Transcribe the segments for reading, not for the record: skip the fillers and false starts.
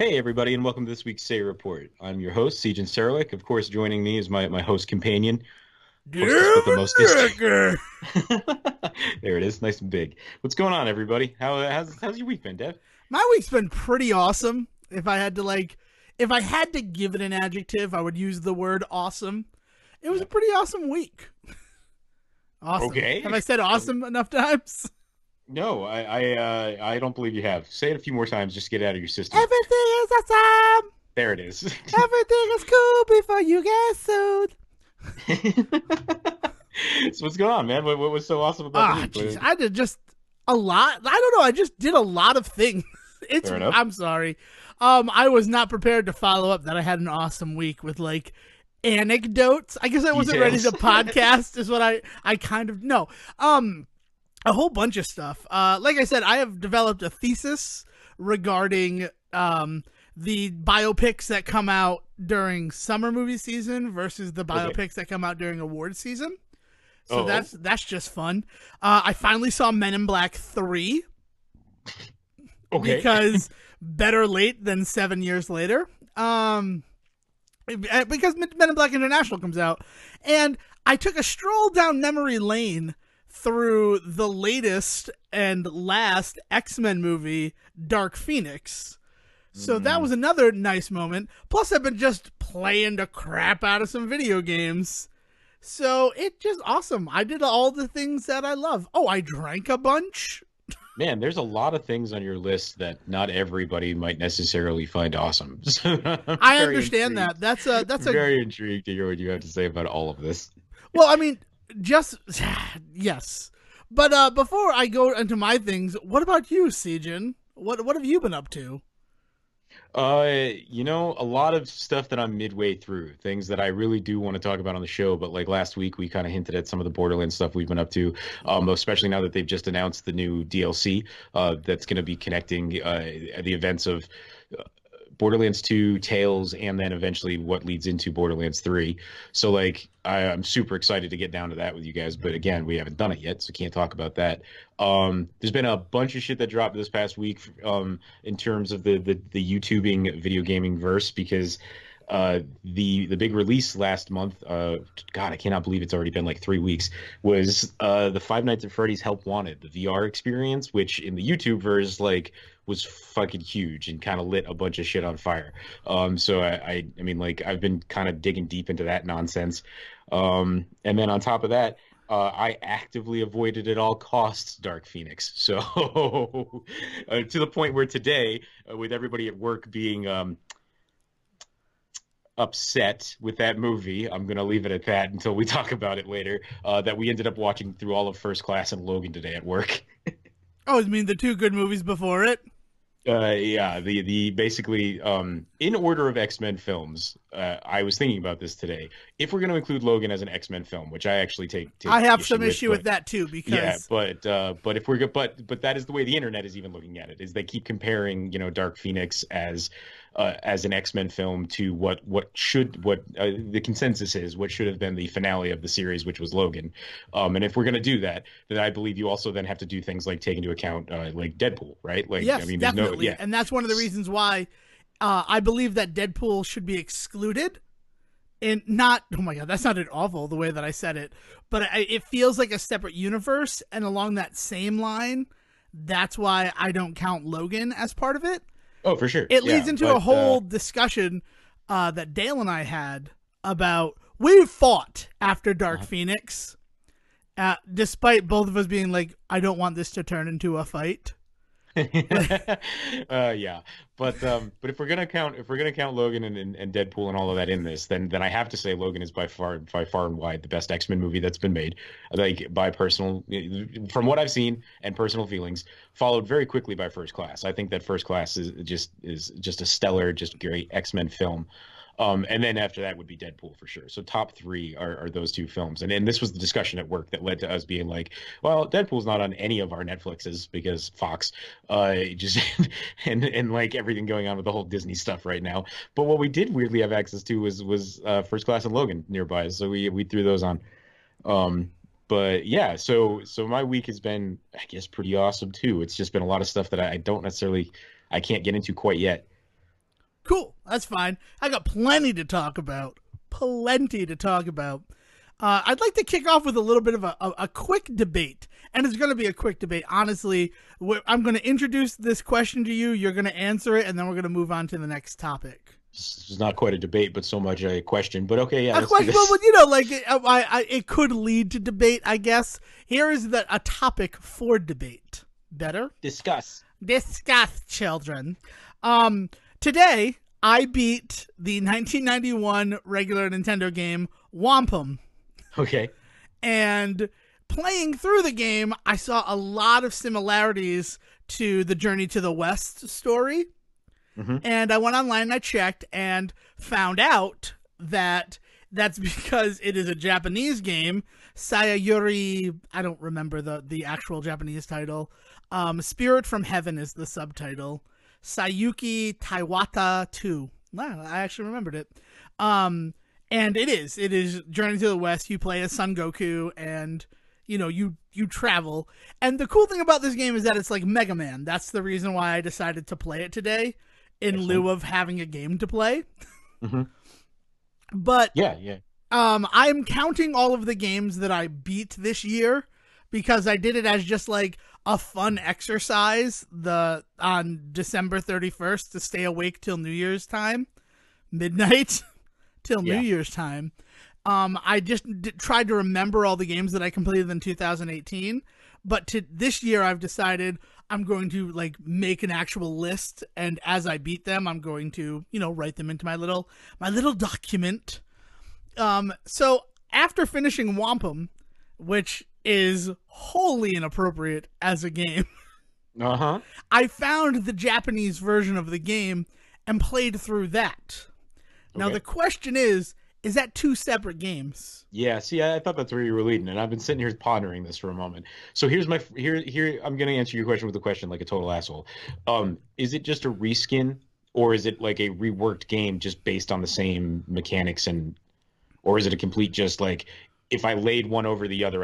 Hey, everybody, and welcome to this week's Say Report. I'm your host, Xeeking Serlick. Of course, joining me is my host companion, hostess with the mostest. Decker. There it is, nice and big. What's going on, everybody? How's your week been, Dev? My week's been pretty awesome. If I had to give it an adjective, I would use the word awesome. It was a pretty awesome week. Awesome. Have Okay. I said awesome enough times? No, I don't believe you have. Say it a few more times, just get it out of your system. Everything is awesome. There it is. Everything is cool before you get sued. So what's going on, man? What was so awesome about the Jeez, week? I did just a lot. I don't know. I just did a lot of things. It's. Fair enough. I'm sorry. I was not prepared to follow up that I had an awesome week with like anecdotes. I guess I wasn't ready to Details. podcast. Is what I kind of no. A whole bunch of stuff. Like I said, I have developed a thesis regarding the biopics that come out during summer movie season versus the Okay. biopics that come out during award season. So Oh, that's just fun. I finally saw Men in Black 3 okay. because better late than 7 years later. Because Men in Black International comes out, and I took a stroll down memory lane through the latest and last X-Men movie, Dark Phoenix. So that was another nice moment. Plus, I've been just playing the crap out of some video games. So it's just awesome. I did all the things that I love. Oh, I drank a bunch. Man, there's a lot of things on your list that not everybody might necessarily find awesome. So I'm I very understand intrigued, that. That's a very intrigued to hear what you have to say about all of this. well. I mean, just yes. But before I go into my things, what about you, Sejin? What have you been up to? A lot of stuff that I'm midway through, things that I really do want to talk about on the show, but like last week we kind of hinted at some of the Borderlands stuff we've been up to, especially now that they've just announced the new DLC that's going to be connecting the events of Borderlands 2, Tales, and then eventually what leads into Borderlands 3. So like I'm super excited to get down to that with you guys, but again, we haven't done it yet, so can't talk about that. There's been a bunch of shit that dropped this past week in terms of the YouTubing video gaming verse because the big release last month, God, I cannot believe it's already been like 3 weeks, was the Five Nights at Freddy's Help Wanted, the VR experience, which in the YouTube verse like was fucking huge and kind of lit a bunch of shit on fire. So I mean, like I've been kind of digging deep into that nonsense. And then on top of that, I actively avoided at all costs Dark Phoenix. So to the point where today, with everybody at work being upset with that movie, I'm going to leave it at that until we talk about it later, that we ended up watching through all of First Class and Logan today at work. Oh, you mean the two good movies before it? Yeah, the basically in order of X-Men films, I was thinking about this today. If we're going to include Logan as an X-Men film, which I actually take I have issue some issue with but that too yeah, because but if we're good, but that is the way the internet is even looking at it. Is they keep comparing, Dark Phoenix as an X-Men film to what the consensus is what should have been the finale of the series, which was Logan. And if we're going to do that, then I believe you also then have to do things like take into account like Deadpool, right? Like I yes, mean, there's no definitely, yeah. and that's one of the reasons why I believe that Deadpool should be excluded. And not, oh my god, that sounded awful the way that I said it, but it feels like a separate universe. And along that same line, that's why I don't count Logan as part of it. Oh, for sure. It leads Yeah, into a but whole discussion that Dale and I had about we fought after Dark Phoenix, despite both of us being like, I don't want this to turn into a fight. yeah, but if we're gonna count Logan and Deadpool and all of that in this, then I have to say Logan is by far and wide the best X-Men movie that's been made. Like by personal, from what I've seen and personal feelings, followed very quickly by First Class. I think that First Class is just a stellar, just great X-Men film. And then after that would be Deadpool for sure. So top three are those two films. And this was the discussion at work that led to us being like, well, Deadpool's not on any of our Netflixes because Fox, just and like everything going on with the whole Disney stuff right now. But what we did weirdly have access to was First Class and Logan nearby, so we threw those on. But yeah, so my week has been, I guess, pretty awesome too. It's just been a lot of stuff that I don't necessarily, I can't get into quite yet. Cool. That's fine. I got plenty to talk about. Plenty to talk about. I'd like to kick off with a little bit of a quick debate. And it's going to be a quick debate. Honestly, I'm going to introduce this question to you. You're going to answer it, and then we're going to move on to the next topic. This is not quite a debate, but so much a question. But okay, yeah, A let's do question, this. well, like it could lead to debate, I guess. Here is a topic for debate. Better? Discuss. Discuss, children. Today, I beat the 1991 regular Nintendo game Wampum. Okay. And playing through the game, I saw a lot of similarities to the Journey to the West story. Mm-hmm. And I went online and I checked and found out that that's because it is a Japanese game. Sayayuri, I don't remember the actual Japanese title. Spirit from Heaven is the subtitle. Sayuki Taiwata 2. Wow, I actually remembered it. And it is Journey to the West. You play as Son Goku, and you travel. And the cool thing about this game is that it's like Mega Man. That's the reason why I decided to play it today, in lieu of having a game to play. Mm-hmm. But yeah. I'm counting all of the games that I beat this year because I did it as just like a fun exercise on December 31st to stay awake till New Year's time, midnight till New Year's time. I just tried to remember all the games that I completed in 2018, but this year I've decided I'm going to like make an actual list, and as I beat them, I'm going to write them into my little document. So after finishing Wampum, which is wholly inappropriate as a game, I found the Japanese version of the game and played through that. Now the question is that two separate games? Yeah, see, I thought that's where you were leading, and I've been sitting here pondering this for a moment. So here's here I'm gonna answer your question with a question like a total asshole. Is it just a reskin, or is it like a reworked game just based on the same mechanics, or is it a complete just like if I laid one over the other,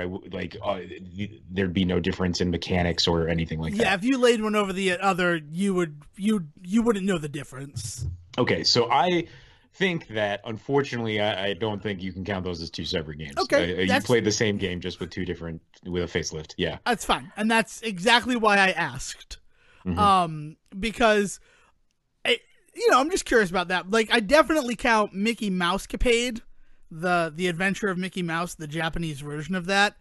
there'd be no difference in mechanics or anything like that? Yeah, if you laid one over the other, you wouldn't know the difference. Okay, so I think that unfortunately I don't think you can count those as two separate games. Okay, you played the same game just with with a facelift. Yeah, that's fine, and that's exactly why I asked. Because I'm just curious about that. Like, I definitely count Mickey Mouse Capade, the Adventure of Mickey Mouse, the Japanese version of that,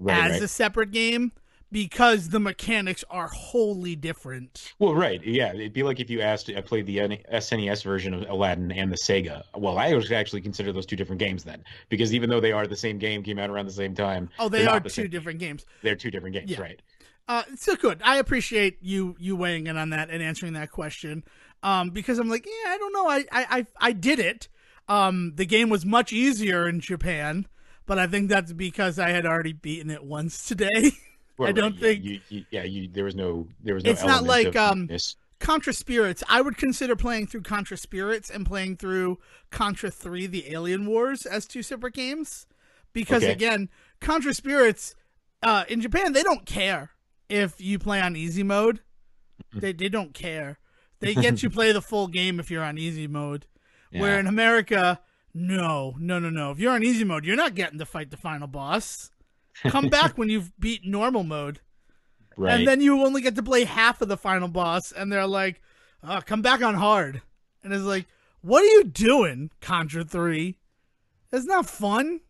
as a separate game, because the mechanics are wholly different. Well, right. Yeah. It'd be like if you asked, I played the SNES version of Aladdin and the Sega. Well, I would actually consider those two different games then, because even though they are the same game, came out around the same time. Oh, they are two different games. They're two different games, right? So good. I appreciate you weighing in on that and answering that question. Because I'm like, I don't know. I did it. The game was much easier in Japan, but I think that's because I had already beaten it once today. Well, I don't think there was no it's not like Contra Spirits. I would consider playing through Contra Spirits and playing through Contra 3 The Alien Wars as two separate games, because again, Contra Spirits in Japan, they don't care if you play on easy mode. They don't care. They get you play the full game if you're on easy mode. Where in America, no. If you're on easy mode, you're not getting to fight the final boss. Come back when you've beat normal mode. Right. And then you only get to play half of the final boss, and they're like, come back on hard. And it's like, what are you doing, Contra 3? That's not fun.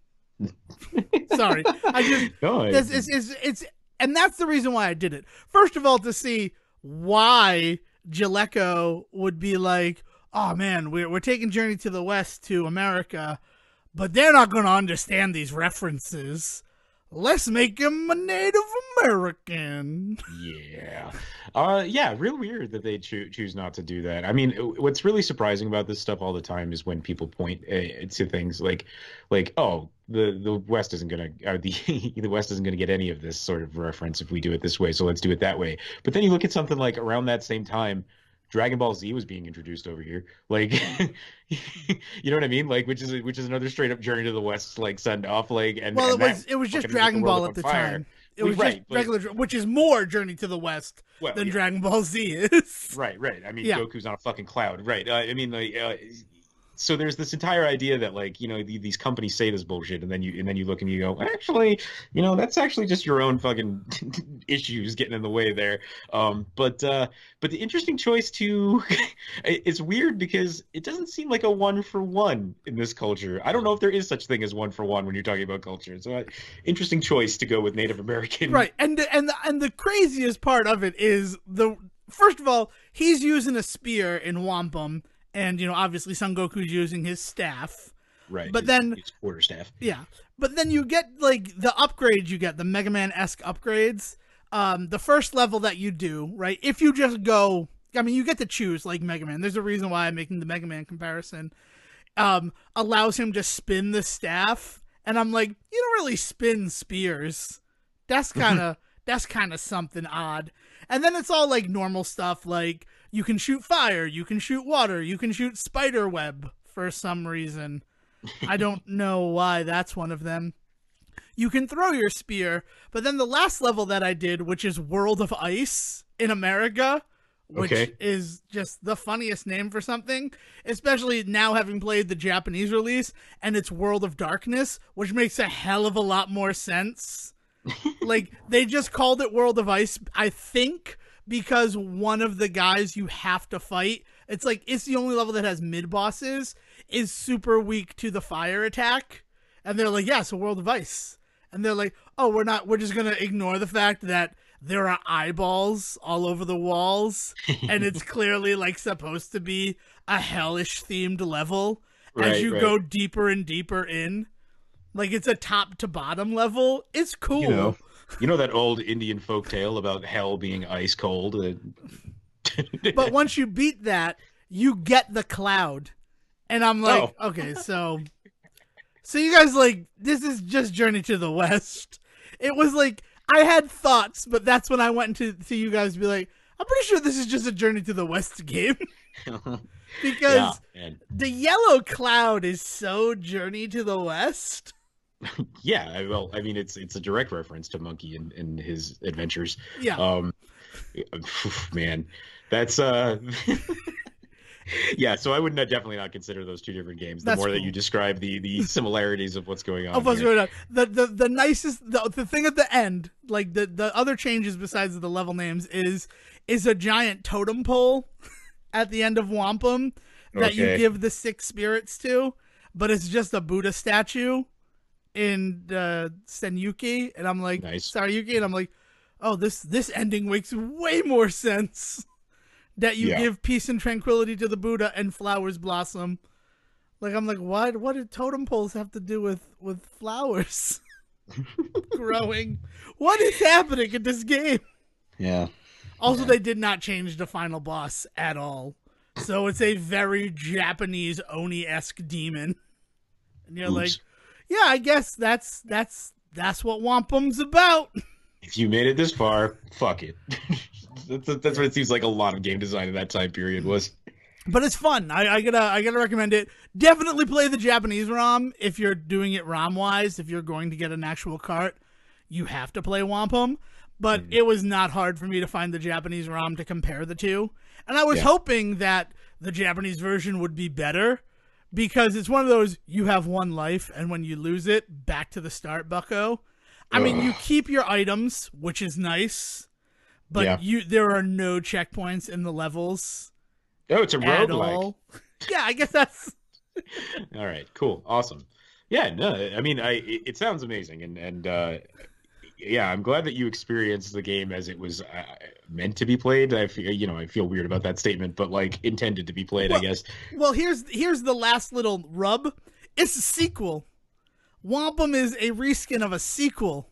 Sorry. It's and that's the reason why I did it. First of all, to see why Jaleco would be like, oh man, we're taking Journey to the West to America, but they're not going to understand these references. Let's make him a Native American. Real weird that they choose not to do that. I mean, what's really surprising about this stuff all the time is when people point to things like, oh, the West isn't gonna, the West isn't gonna get any of this sort of reference if we do it this way, so let's do it that way. But then you look at something like around that same time, Dragon Ball Z was being introduced over here, like, you know what I mean? Like, which is another straight up Journey to the West like send off, like, and it was just Dragon Ball at the time. It was just right, but regular, which is more Journey to the West well, than yeah, Dragon Ball Z is. right. I mean, Yeah, Goku's on a fucking cloud, right? I mean, like, so there's this entire idea that like these companies say this bullshit, and then you look and you go, actually, that's actually just your own fucking issues getting in the way there. But the interesting choice to it's weird because it doesn't seem like a one for one in this culture. I don't know if there is such thing as one for one when you're talking about culture. So interesting choice to go with Native American. right. And the craziest part of it is the first of all, he's using a spear in Wampum, and obviously Son Goku's using his staff. Right. But then his quarterstaff. yeah, but then you get like the upgrades. You get the Mega Man-esque upgrades. The first level that you do, right? If you just go, I mean, you get to choose like Mega Man. There's a reason why I'm making the Mega Man comparison. Allows him to spin the staff, and I'm like, you don't really spin spears. That's kind of something odd. And then it's all like normal stuff, like you can shoot fire, you can shoot water, you can shoot spider web for some reason. I don't know why that's one of them. You can throw your spear, but then the last level that I did, which is World of Ice in America, which is just the funniest name for something, especially now having played the Japanese release, and it's World of Darkness, which makes a hell of a lot more sense. Like, they just called it World of Ice, I think, because one of the guys you have to fight, it's the only level that has mid-bosses, is super weak to the fire attack. And they're like, yeah, so World of Ice. And they're like, oh, we're just going to ignore the fact that there are eyeballs all over the walls, and it's clearly like supposed to be a hellish themed level as you go deeper and deeper in. Like, it's a top to bottom level. It's cool. You know that old Indian folk tale about hell being ice cold? But once you beat that, you get the cloud. And I'm like, okay, so you guys, like, this is just Journey to the West. It was like, I had thoughts, but that's when I went to you guys to be like, I'm pretty sure this is just a Journey to the West game. Because the yellow cloud is so Journey to the West. Yeah, well, I mean, it's a direct reference to Monkey and his adventures. Yeah. Man, that's yeah, so I would definitely not consider those two different games. The more that you describe the similarities of what's going on. Of what's going on. The nicest the thing at the end, like the other changes besides the level names is a giant totem pole at the end of Wampum that you give the 6 spirits to, but it's just a Buddha statue in Senyuki, and I'm like, nice. Saryuki, and I'm like, oh, this ending makes way more sense. That you give peace and tranquility to the Buddha and flowers blossom. Like, I'm like, what did totem poles have to do with flowers growing? What is happening in this game? Yeah. Also, they did not change the final boss at all. So it's a very Japanese Oni-esque demon. And you're like, yeah, I guess that's what Wampum's about. If you made it this far, fuck it. That's what it seems like a lot of game design in that time period was. But it's fun. I gotta recommend it. Definitely play the Japanese ROM if you're doing it ROM wise. If you're going to get an actual cart, you have to play Wampum. But it was not hard for me to find the Japanese ROM to compare the two. And I was hoping that the Japanese version would be better, because it's one of those, you have one life, and when you lose it, back to the start, bucko. I mean, you keep your items, which is nice, but there are no checkpoints in the levels. Oh, it's a roguelike. Yeah, I guess that's... All right, cool, awesome. Yeah, no, I mean, it sounds amazing, and yeah, I'm glad that you experienced the game as it was meant to be played. I feel weird about that statement, but like intended to be played, I guess. Well, here's the last little rub. It's a sequel. Wampum is a reskin of a sequel.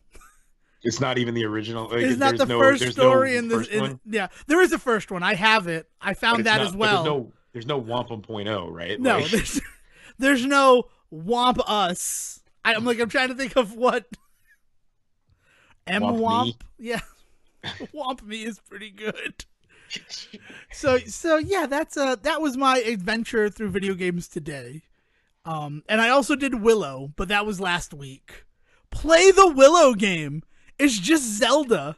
It's not even the original. Like, it's not the first story in this. Yeah, there is a first one. I have it. I found that as well. There's no Wampum .0, right? No, like... there's no Wamp Us. I'm trying to think of what. Wamp. Yeah, Wamp Me is pretty good. So yeah, that was my adventure through video games today. And I also did Willow, but that was last week. Play the Willow game. It's just Zelda,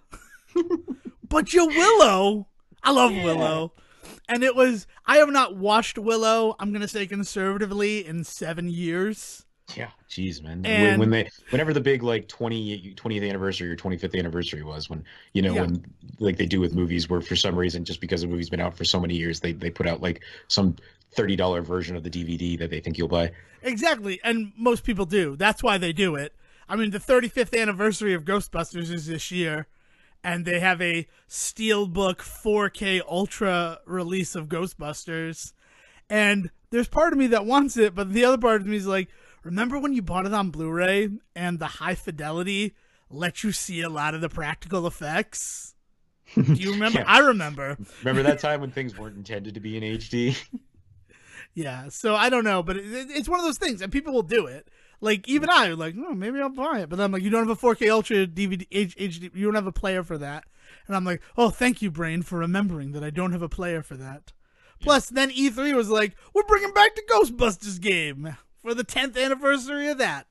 but you're Willow. I love Yeah. Willow. And it was, I have not watched Willow, I'm going to say conservatively, in 7 years. Yeah, jeez, man. When And whenever the big like 20th anniversary or 25th anniversary was, when yeah, when like they do with movies, where for some reason, just because the movie's been out for so many years, they put out like some $30 version of the DVD that they think you'll buy. exactly. And most people do. That's why they do it. I mean, the 35th anniversary of Ghostbusters is this year, and they have a Steelbook 4K Ultra release of Ghostbusters. And there's part of me that wants it, but the other part of me is like, remember when you bought it on Blu-ray and the high fidelity let you see a lot of the practical effects? Do you remember? Yeah. I remember. Remember that time when things weren't intended to be in HD? Yeah, so I don't know, but it's one of those things, and people will do it. Like even I, like, oh, maybe I'll buy it, but I'm like, you don't have a 4K Ultra DVD HD, you don't have a player for that, and I'm like, oh, thank you, brain, for remembering that I don't have a player for that. Plus, then E3 was like, we're bringing back the Ghostbusters game for the 10th anniversary of that.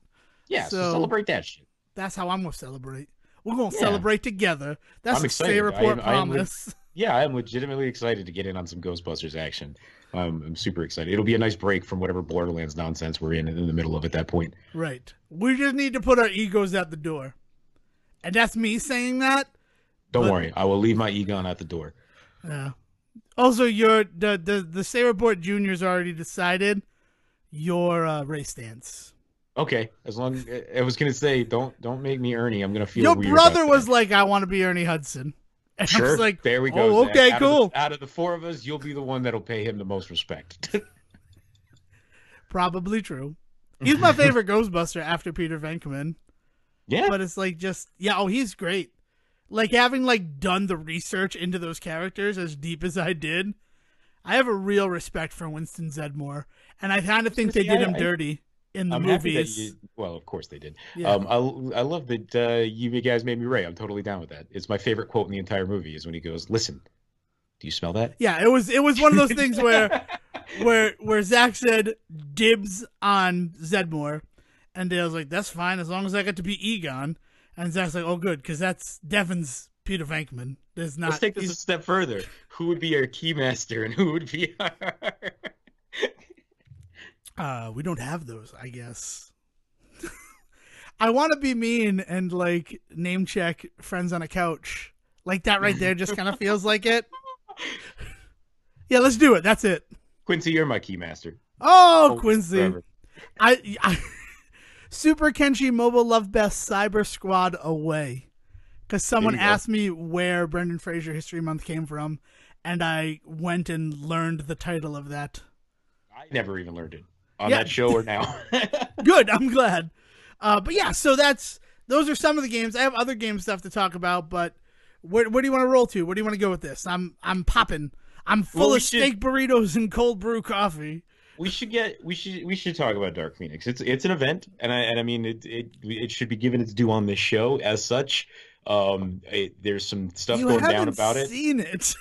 Yeah, so So celebrate that shit. that's how I'm gonna celebrate. We're gonna Yeah, celebrate together. That's I'm a Stay excited. Report promise. Yeah, I am legitimately excited to get in on some Ghostbusters action. I'm super excited. It'll be a nice break from whatever Borderlands nonsense we're in the middle of at that point. Right. We just need to put our egos at the door, and that's me saying that. Don't But worry, I will leave my Egon at the door. yeah. Also, your the Stay Report Junior's already decided your race stance. Okay, as long I was gonna say, don't make me Ernie. I'm gonna feel Your weird brother about was that. like, I want to be Ernie Hudson. And I was Sure, like, there we go. oh, Zach. okay, cool. Out of the four of us, you'll be the one that'll pay him the most respect. Probably true. He's my favorite Ghostbuster after Peter Venkman. Yeah, But it's like just, yeah, oh, he's great. Like having like done the research into those characters as deep as I did, I have a real respect for Winston Zedmore. And I kind of think they did him dirty in the I'm happy that movies. you. Well, of course they did. Yeah. I love that you guys made me Ray. I'm totally down with that. It's my favorite quote in the entire movie is when he goes, "Listen, do you smell that?" Yeah, it was one of those things where Zach said dibs on Zedmore, and Dale's like, that's fine as long as I get to be Egon, and Zach's like, oh good, because that's Devin's Peter Venkman. There's not. Let's take this a step further. Who would be our keymaster and who would be our... We don't have those, I guess. I want to be mean and like name check Friends on a Couch. Like that right there just kind of feels like it. Yeah, let's do it. That's it. Quincy, you're my keymaster. Oh, Oh, Quincy. forever. I Super Kenshi Mobile Love Best Cyber Squad away. Because someone There you go. asked me where Brendan Fraser History Month came from, and I went and learned the title of that. I never even learned it on Yeah. that show or now. Good, I'm glad. But yeah, so those are some of the games. I have other game stuff to talk about, but where do you want to roll to? Where do you want to go with this? I'm popping. I'm full Well, we of should- steak burritos and cold brew coffee. we should talk about Dark Phoenix. It's an event, and I mean it should be given its due on this show as such. There's some stuff You going haven't down about it, seen it.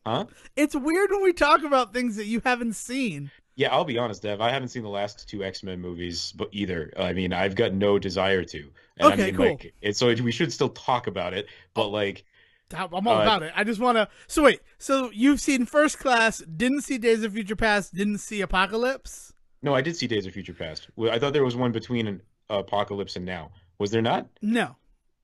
huh? It's weird when we talk about things that you haven't seen. Yeah, I'll be honest, Dev. I haven't seen the last two X-Men movies, but either. I mean, I've got no desire to. And Okay, I mean, cool. like, so we should still talk about it, but like, I'm all about it. I just want to. So wait. So you've seen First Class, didn't see Days of Future Past, didn't see Apocalypse. no, I did see Days of Future Past. Well, I thought there was one between an Apocalypse and Now. Was there not? No,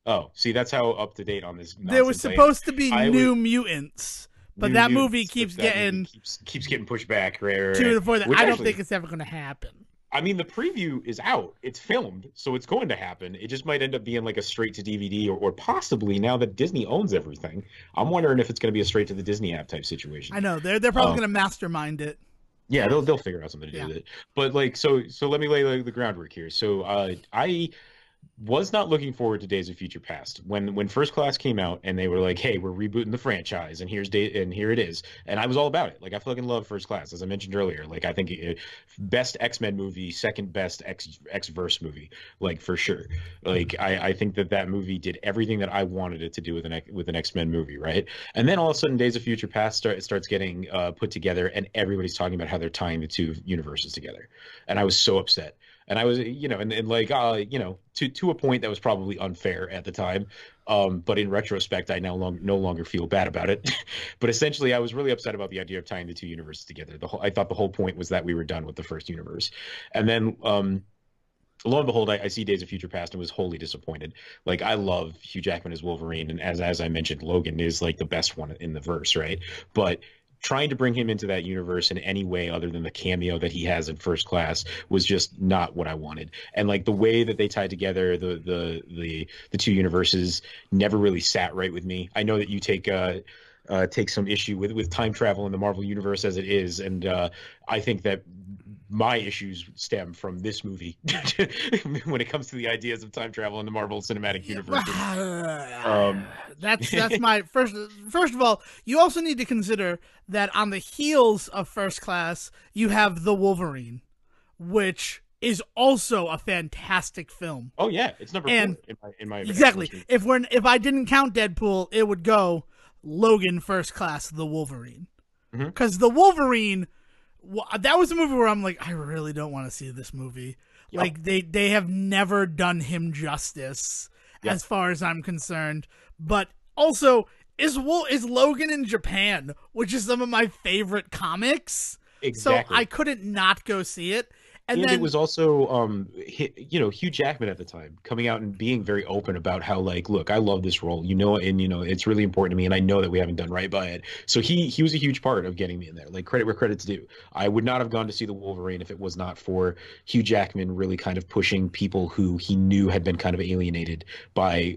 Oh, see, that's how up to date on this. there was Nonsense I am. supposed to be I New would- Mutants, but New that Mutants, movie but keeps that movie getting keeps getting pushed back. Right, to the point that Which I don't actually- think it's ever going to happen. I mean, the preview is out. It's filmed, so it's going to happen. It just might end up being like a straight to DVD, or possibly now that Disney owns everything. I'm wondering if it's going to be a straight to the Disney app type situation. I know they're probably Oh. going to mastermind it. Yeah, they'll figure out something to do Yeah. with it. But like, so let me lay the groundwork here. So I was not looking forward to Days of Future Past when First Class came out and they were like, "Hey, we're rebooting the franchise and here it is," and I was all about it. Like I fucking love First Class, as I mentioned earlier. Like I think best X-Men movie, second best X-verse movie, like for sure. Like I think that movie did everything that I wanted it to do with an X-Men movie, right? And then all of a sudden, Days of Future Past starts getting put together, and everybody's talking about how they're tying the two universes together, and I was so upset. And I was, and like, to a point that was probably unfair at the time. But in retrospect, I now no longer feel bad about it. But essentially, I was really upset about the idea of tying the two universes together. I thought the whole point was that we were done with the first universe. And then, lo and behold, I see Days of Future Past and was wholly disappointed. Like, I love Hugh Jackman as Wolverine, and as I mentioned, Logan is like the best one in the verse, right? But trying to bring him into that universe in any way other than the cameo that he has in First Class was just not what I wanted. And like the way that they tied together the two universes never really sat right with me. I know that you take some issue with time travel in the Marvel universe as it is, and I think that my issues stem from this movie when it comes to the ideas of time travel in the Marvel Cinematic Universe. That's my first. First of all, you also need to consider that on the heels of First Class, you have The Wolverine, which is also a fantastic film. Oh yeah, it's number 4 in my exactly. If I didn't count Deadpool, it would go Logan, First Class, The Wolverine, because The Wolverine. That was a movie where I'm like, I really don't want to see this movie. Yep. Like they have never done him justice, as far as I'm concerned. But also, is Logan in Japan, which is some of my favorite comics. Exactly. So I couldn't not go see it. And then, it was also, Hugh Jackman at the time coming out and being very open about how, like, look, I love this role, and it's really important to me, and I know that we haven't done right by it. So he was a huge part of getting me in there. Like, credit where credit's due. I would not have gone to see the Wolverine if it was not for Hugh Jackman really kind of pushing people who he knew had been kind of alienated by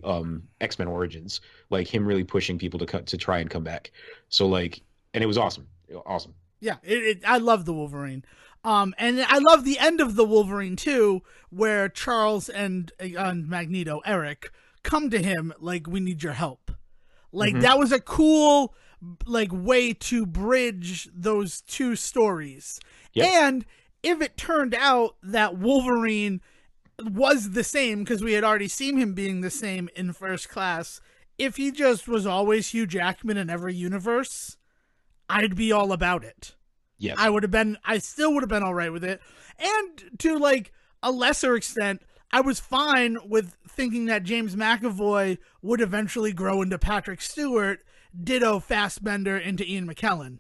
X-Men Origins, like him really pushing people to try and come back. So like, and it was awesome, awesome. Yeah, I love the Wolverine. And I love the end of the Wolverine too, where Charles and Magneto, Eric, come to him like, we need your help. Like that was a cool like way to bridge those two stories. Yep. And if it turned out that Wolverine was the same, because we had already seen him being the same in First Class, if he just was always Hugh Jackman in every universe, I'd be all about it. Yes. I still would have been all right with it. And to like a lesser extent, I was fine with thinking that James McAvoy would eventually grow into Patrick Stewart, ditto Fassbender into Ian McKellen.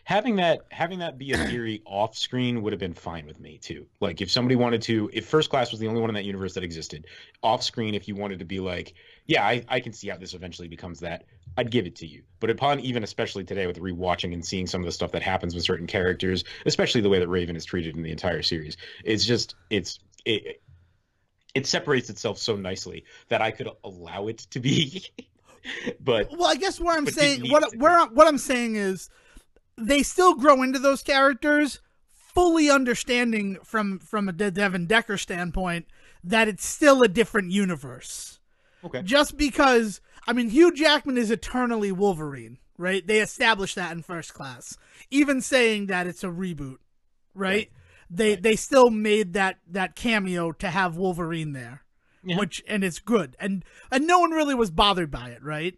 Having that be a theory off screen would have been fine with me too. Like if somebody wanted to, if First Class was the only one in that universe that existed, off screen, if you wanted to be like, yeah, I can see how this eventually becomes that, I'd give it to you. But especially today with rewatching and seeing some of the stuff that happens with certain characters, especially the way that Raven is treated in the entire series, it separates itself so nicely that I could allow it to be. But well, I guess what I'm saying is, they still grow into those characters, fully understanding from a Devin Decker standpoint that it's still a different universe. Okay. Just because, I mean, Hugh Jackman is eternally Wolverine, right? They established that in First Class. Even saying that it's a reboot, right? They still made that cameo to have Wolverine there, and it's good. And no one really was bothered by it, right?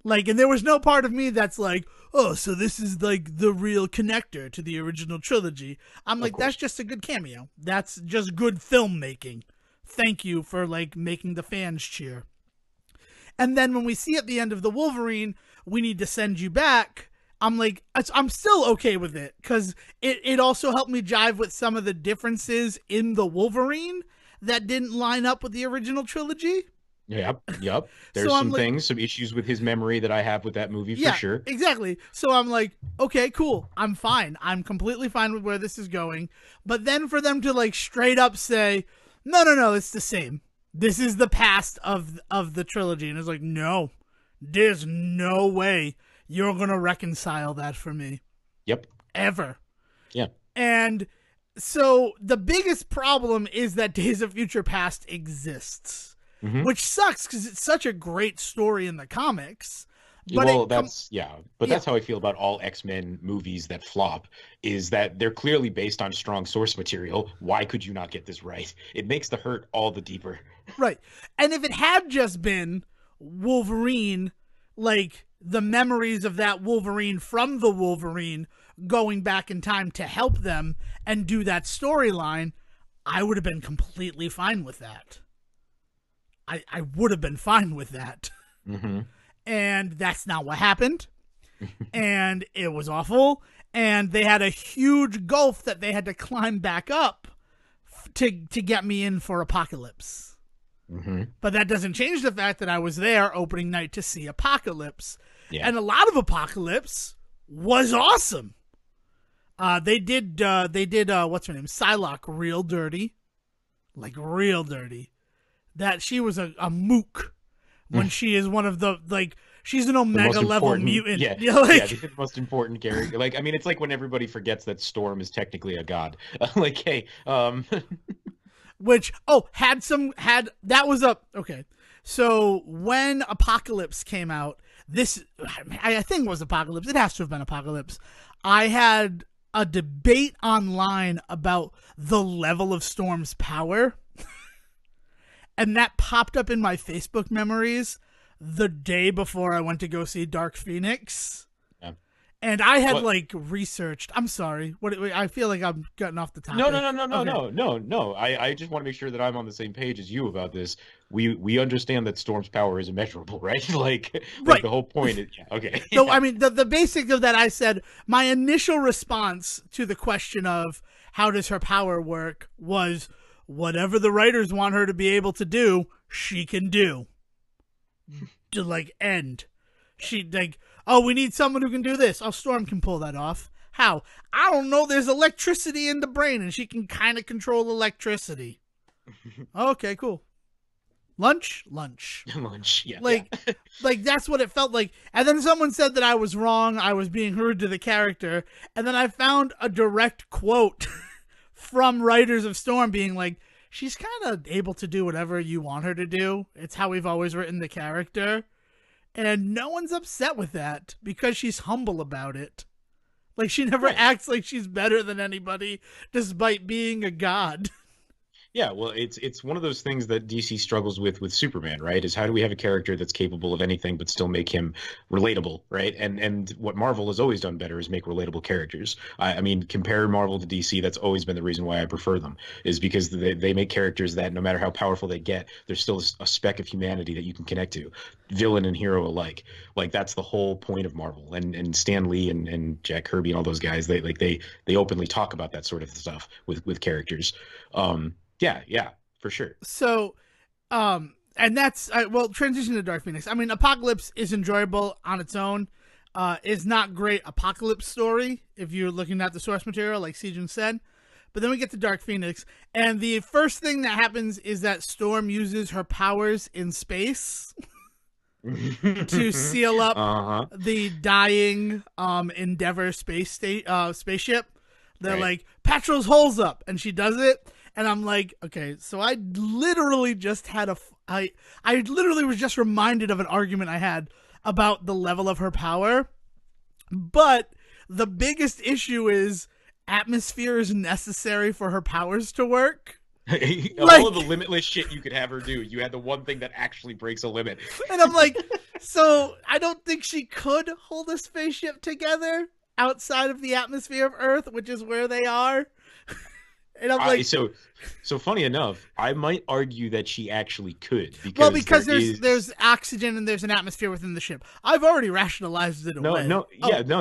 Like, and there was no part of me that's like, oh, so this is like the real connector to the original trilogy. I'm like, that's just a good cameo. That's just good filmmaking. Thank you for like making the fans cheer. And then when we see at the end of the Wolverine, we need to send you back. I'm like, I'm still okay with it, because it also helped me jive with some of the differences in the Wolverine that didn't line up with the original trilogy. Yep. There's some issues with his memory that I have with that movie for sure. Exactly. So I'm like, okay, cool. I'm fine. I'm completely fine with where this is going. But then for them to like straight up say, no, it's the same. This is the past of the trilogy. And it's like, no, there's no way you're going to reconcile that for me. Yep. Ever. Yeah. And so the biggest problem is that Days of Future Past exists. Mm-hmm. Which sucks because it's such a great story in the comics. But that's how I feel about all X-Men movies that flop, is that they're clearly based on strong source material. Why could you not get this right? It makes the hurt all the deeper. Right. And if it had just been Wolverine, like the memories of that Wolverine from the Wolverine going back in time to help them and do that storyline, I would have been completely fine with that. I would have been fine with that. Mm-hmm. And that's not what happened. And it was awful. And they had a huge gulf that they had to climb back up to get me in for Apocalypse. Mm-hmm. But that doesn't change the fact that I was there opening night to see Apocalypse. Yeah. And a lot of Apocalypse was awesome. They did what's her name? Psylocke real dirty. Like real dirty. That she was a mook when she is one of the, like, she's an Omega level mutant. Yeah, like, the most important character. Like, I mean, it's like when everybody forgets that Storm is technically a god. Like, hey, which, that was a, okay. So when Apocalypse came out, I think it was Apocalypse. It has to have been Apocalypse. I had a debate online about the level of Storm's power. And that popped up in my Facebook memories the day before I went to go see Dark Phoenix. Yeah. And I had researched. I'm sorry. I feel like I'm cutting off the topic. No. I just want to make sure that I'm on the same page as you about this. We understand that Storm's power is immeasurable, right? like the whole point is, yeah, okay. So I mean, the basic of that, I said my initial response to the question of how does her power work was, whatever the writers want her to be able to do, she can do. To end. She we need someone who can do this. Oh, Storm can pull that off. How? I don't know. There's electricity in the brain, and she can kind of control electricity. Okay, cool. Lunch. Yeah. Like that's what it felt like. And then someone said that I was wrong. I was being rude to the character, and then I found a direct quote from writers of Storm being like, she's kind of able to do whatever you want her to do. It's how we've always written the character. And no one's upset with that because she's humble about it. Like, she never acts like she's better than anybody despite being a god. Yeah, well, it's one of those things that DC struggles with Superman, right? Is how do we have a character that's capable of anything but still make him relatable, right? And what Marvel has always done better is make relatable characters. I mean, compare Marvel to DC. That's always been the reason why I prefer them, is because they make characters that no matter how powerful they get, there's still a speck of humanity that you can connect to, villain and hero alike. Like, that's the whole point of Marvel. And Stan Lee and Jack Kirby and all those guys, they openly talk about that sort of stuff with characters. Yeah, for sure. So, and that's, transition to Dark Phoenix. I mean, Apocalypse is enjoyable on its own. Is not great Apocalypse story if you're looking at the source material, like Xeeking said. But then we get to Dark Phoenix, and the first thing that happens is that Storm uses her powers in space to seal up the dying Endeavor spaceship. They're like, Petrol's holes up, and she does it. And I'm like, okay, so I literally just had I literally was just reminded of an argument I had about the level of her power. But the biggest issue is atmosphere is necessary for her powers to work. All of the limitless shit you could have her do, you had the one thing that actually breaks a limit. And I'm like, so I don't think she could hold a spaceship together outside of the atmosphere of Earth, which is where they are. And I'm like, so funny enough, I might argue that she actually could, because there's oxygen and there's an atmosphere within the ship. I've already rationalized it away. No,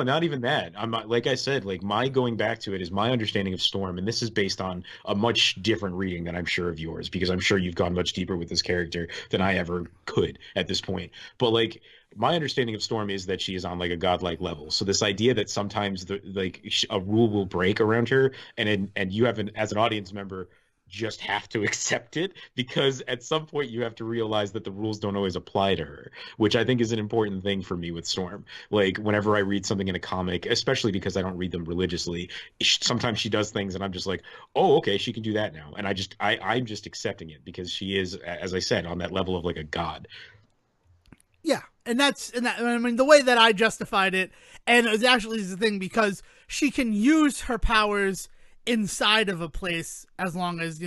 not even that. I'm not, like I said, like, my going back to it is my understanding of Storm, and this is based on a much different reading than I'm sure of yours, because I'm sure you've gone much deeper with this character than I ever could at this point. But like, my understanding of Storm is that she is on like a godlike level. So this idea that sometimes a rule will break around her, and you have as an audience member just have to accept it, because at some point you have to realize that the rules don't always apply to her, which I think is an important thing for me with Storm. Like, whenever I read something in a comic, especially because I don't read them religiously, sometimes she does things and I'm just like, oh, okay, she can do that now. And I'm just accepting it because she is, as I said, on that level of like a god. Yeah, and I mean, the way that I justified it, and it was actually the thing, because she can use her powers inside of a place as long as,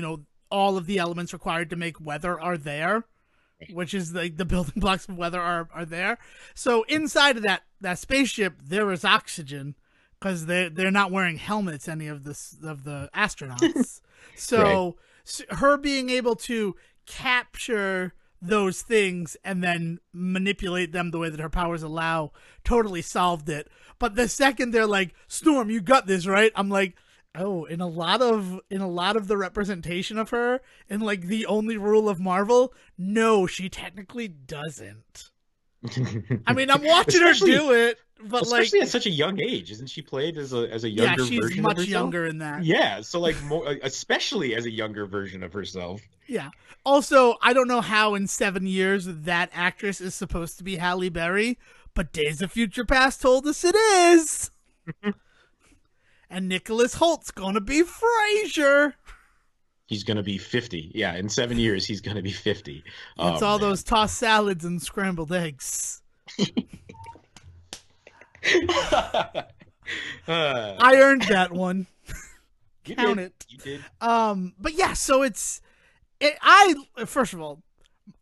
all of the elements required to make weather are there, which is like the building blocks of weather are there. So inside of that spaceship, there is oxygen because they're not wearing helmets, any of the astronauts. Right. So her being able to capture those things and then manipulate them the way that her powers allow totally solved it. But the second they're like, Storm, you got this, right? I'm like, oh, in a lot of the representation of her in like the only rule of Marvel, no, she technically doesn't. I mean, I'm watching her do it, but especially like, at such a young age. Isn't she played as a yeah, younger she's version of much herself? younger in that. Yeah, so like more, especially as a younger version of herself. Yeah. Also, I don't know how in 7 years that actress is supposed to be Halle Berry, but Days of Future Past told us it is. And Nicholas Holt's gonna be Frasier. He's gonna be 50. Yeah, in 7 years he's gonna be 50. It's all those tossed salads and scrambled eggs. I earned that one. Count it. You did. But yeah, so first of all,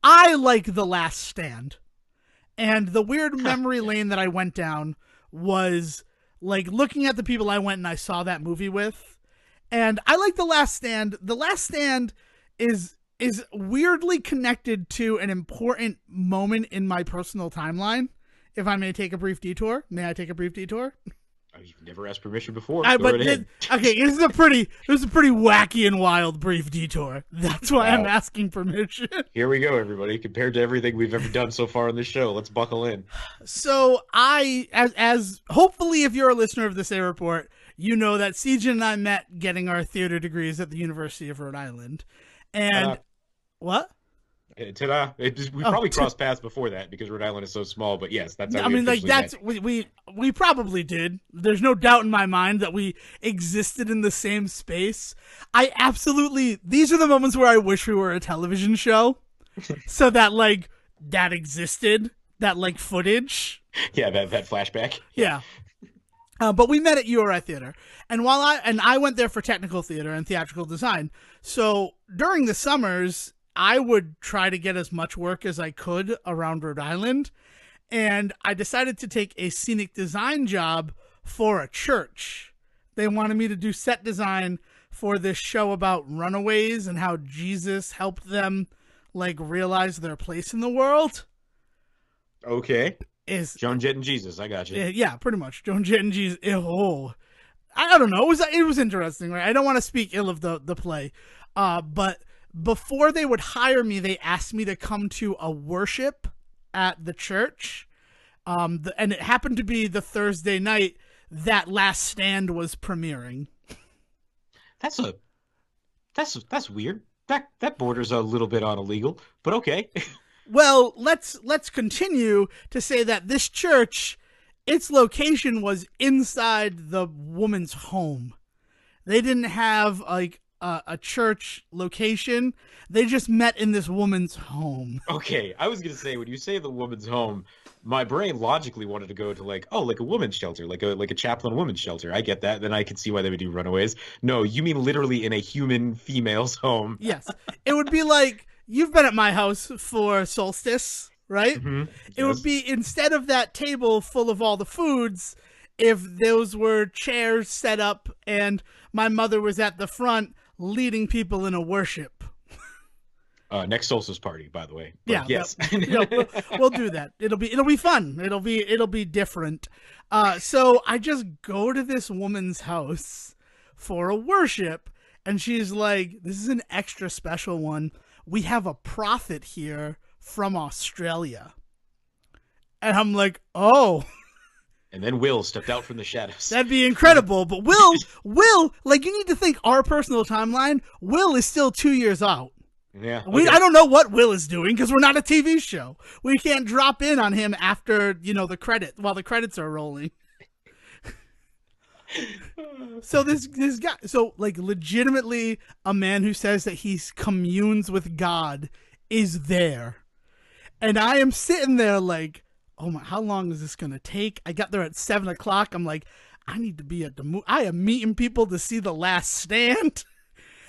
I like The Last Stand. And the weird memory lane that I went down was like looking at the people I went and I saw that movie with. And I like The Last Stand. The Last Stand is weirdly connected to an important moment in my personal timeline. If I may take a brief detour, may I take a brief detour? You've never asked permission before. Okay, this is a pretty wacky and wild brief detour. That's why I'm asking permission. Here we go, everybody. Compared to everything we've ever done so far on this show, let's buckle in. So as hopefully, if you're a listener of this A Report, you know that CJ and I met getting our theater degrees at the University of Rhode Island, and what? Ta-da! We probably crossed paths before that because Rhode Island is so small. But yes, that's. How we probably did. There's no doubt in my mind that we existed in the same space. These are the moments where I wish we were a television show, so that like that existed, that like footage. Yeah, that flashback. Yeah. But we met at URI Theater, and I went there for technical theater and theatrical design. So during the summers, I would try to get as much work as I could around Rhode Island, and I decided to take a scenic design job for a church. They wanted me to do set design for this show about runaways and how Jesus helped them like realize their place in the world. Okay. Joan Jett and Jesus, I got you. Yeah, pretty much. Joan Jett and Jesus. Oh, I don't know. It was interesting, right? I don't want to speak ill of the play, but before they would hire me, they asked me to come to a worship at the church, and it happened to be the Thursday night that Last Stand was premiering. That's weird. That borders a little bit on illegal, but okay. Well, let's continue to say that this church, its location was inside the woman's home. They didn't have like a church location. They just met in this woman's home. Okay, I was gonna say, when you say the woman's home, my brain logically wanted to go to like a woman's shelter, like a chaplain woman's shelter. I get that. Then I could see why they would do runaways. No, you mean literally in a human female's home. Yes, it would be like, you've been at my house for solstice, right? Mm-hmm. It would be, instead of that table full of all the foods, if those were chairs set up and my mother was at the front leading people in a worship. Next solstice party, by the way. But yeah, yes, we'll do that. It'll be fun. It'll be different. So I just go to this woman's house for a worship, and she's like, "This is an extra special one. We have a prophet here from Australia." And I'm like, "Oh." And then Will stepped out from the shadows. That'd be incredible. But Will, like, you need to think our personal timeline. Will is still 2 years out. Yeah. Okay. I don't know what Will is doing because we're not a TV show. We can't drop in on him after, while the credits are rolling. So this guy, like legitimately a man who says that he communes with God is there. And I am sitting there like, oh my, how long is this going to take? I got there at 7:00. I'm like, I need to be at the movie. I am meeting people to see The Last Stand.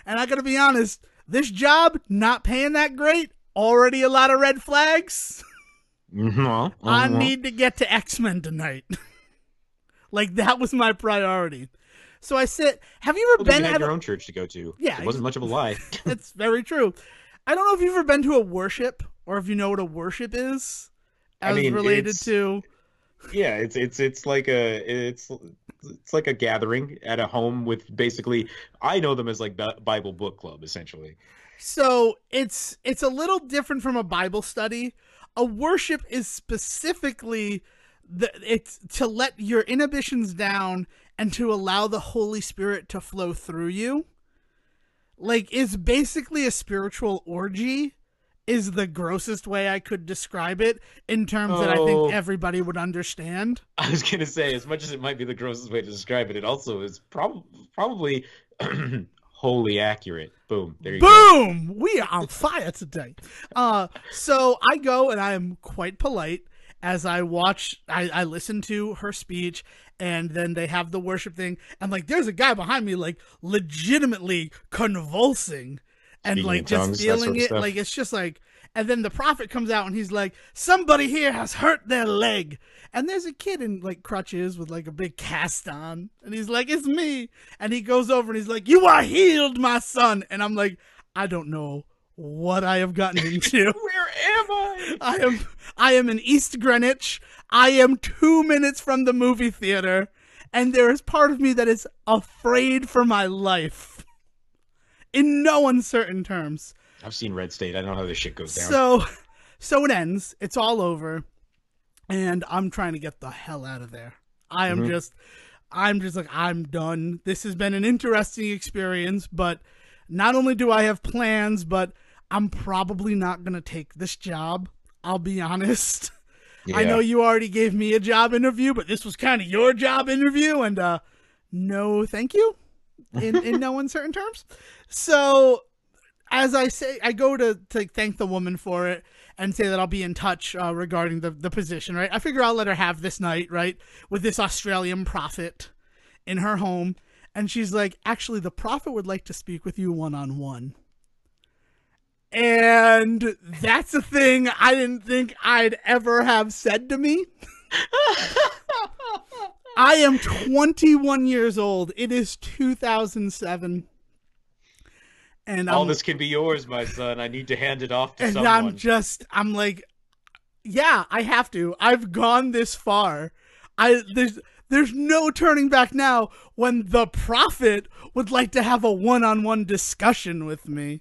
And I got to be honest, this job, not paying that great, already a lot of red flags. I need to get to X-Men tonight. Like, that was my priority. So I said, have you ever Well, then been you had at your a... own church to go to. Yeah, It wasn't much of a lie. it's very true. I don't know if you've ever been to a worship or if you know what a worship is I as mean, related to... yeah, it's like a gathering at a home with basically I know them as like Bible book club essentially. So it's a little different from a Bible study. A worship is specifically it's to let your inhibitions down and to allow the Holy Spirit to flow through you. Like, it's basically a spiritual orgy is the grossest way I could describe it in terms that I think Oh, everybody would understand. I was gonna say, as much as it might be the grossest way to describe it, it also is probably wholly accurate. Boom, there you go. Boom! We are on fire today. So I go and I am quite polite as I listen to her speech, and then they have the worship thing, and like there's a guy behind me like legitimately convulsing and Speaking like in just tongues, that feeling sort of it. stuff. Like, it's just like, and then the prophet comes out and he's like, somebody here has hurt their leg. And there's a kid in like crutches with like a big cast on. And he's like, it's me. And he goes over and he's like, you are healed, my son. And I'm like, I don't know what I have gotten into. Where am I? I am in East Greenwich. I am 2 minutes from the movie theater. And there is part of me that is afraid for my life. In no uncertain terms. I've seen Red State. I know how this shit goes down. So it ends. It's all over. And I'm trying to get the hell out of there. I'm just like, I'm done. This has been an interesting experience, but not only do I have plans, but I'm probably not going to take this job. I'll be honest. Yeah. I know you already gave me a job interview, but this was kind of your job interview, and no thank you in no uncertain terms. So as I say, I go to thank the woman for it and say that I'll be in touch regarding the position, right? I figure I'll let her have this night, right, with this Australian prophet in her home. And she's like, actually, the prophet would like to speak with you one-on-one. And that's a thing I didn't think I'd ever have said to me. I am 21 years old. It is 2007. And all this can be yours, my son. I need to hand it off to and someone. I'm like, yeah, I have to. I've gone this far. There's no turning back now when the prophet would like to have a one-on-one discussion with me.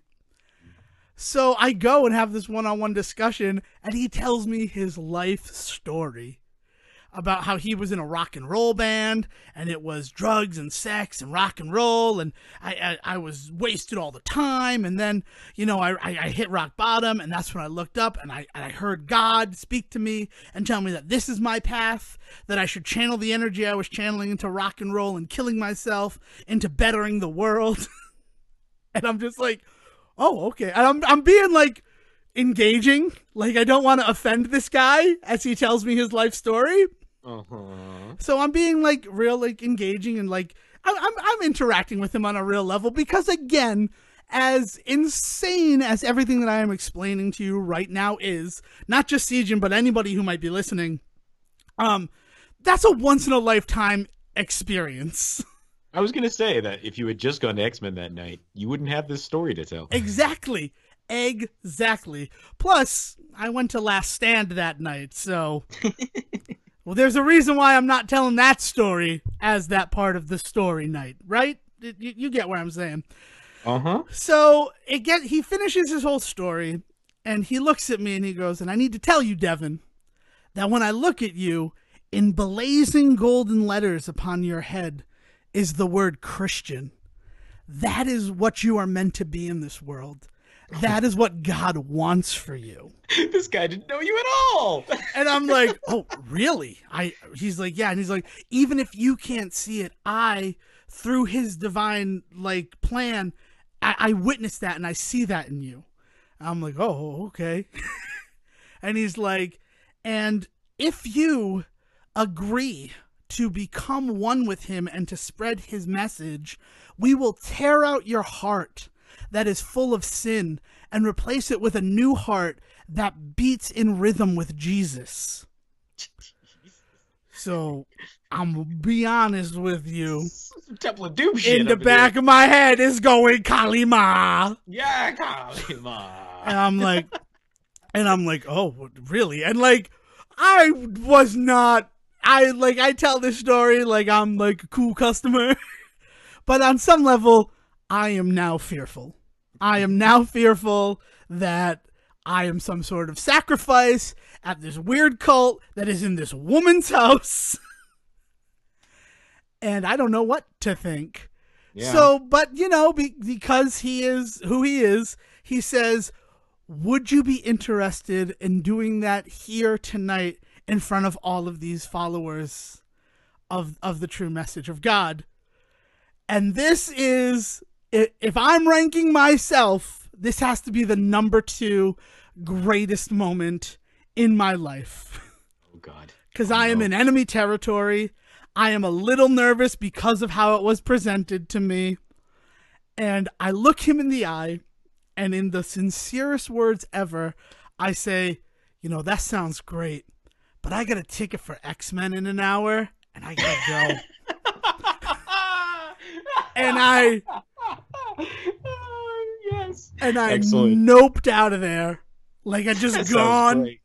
So I go and have this one-on-one discussion, and he tells me his life story about how he was in a rock and roll band, and it was drugs and sex and rock and roll, and I was wasted all the time, and then, you know, I hit rock bottom, and that's when I looked up, and I heard God speak to me and tell me that this is my path, that I should channel the energy I was channeling into rock and roll and killing myself, into bettering the world. And I'm just like, oh, okay. And I'm being like engaging, like I don't want to offend this guy as he tells me his life story. So I'm being like real, like engaging, and like I'm interacting with him on a real level, because again, as insane as everything that I am explaining to you right now is, not just Xeeking, but anybody who might be listening, that's a once in a lifetime experience. I was going to say that if you had just gone to X-Men that night, you wouldn't have this story to tell. Exactly. Plus, I went to Last Stand that night, so well, there's a reason why I'm not telling that story as that part of the story night, right? You get what I'm saying. So he finishes his whole story, and he looks at me and he goes, and I need to tell you, Devin, that when I look at you, in blazing golden letters upon your head is the word Christian. That is what you are meant to be in this world. That is what God wants for you. This guy didn't know you at all. And I'm like, oh, really? He's like, yeah. And he's like, even if you can't see it, through his divine like plan, I witness that and I see that in you. I'm like, oh, okay. And he's like, and if you agree to become one with him and to spread his message, we will tear out your heart that is full of sin and replace it with a new heart that beats in rhythm with Jesus. So I'm gonna be honest with you. Some Temple of Doom shit In the up in back here. of my head is going Kalima. Yeah, Kalima. And I'm like, oh, really? And like, I was not. I tell this story like I'm like a cool customer, but on some level, I am now fearful. I am now fearful that I am some sort of sacrifice at this weird cult that is in this woman's house, and I don't know what to think. Yeah. So, but because he is who he is, he says, would you be interested in doing that here tonight in front of all of these followers of the true message of God? And this is, if I'm ranking myself, this has to be the number 2 greatest moment in my life. Oh, God. Because I am in enemy territory. I am a little nervous because of how it was presented to me. And I look him in the eye, and in the sincerest words ever, I say, that sounds great, but I got a ticket for X-Men in an hour, and I gotta go. And I yes. And I Excellent. noped out of there. Like I just That sounds gone. great.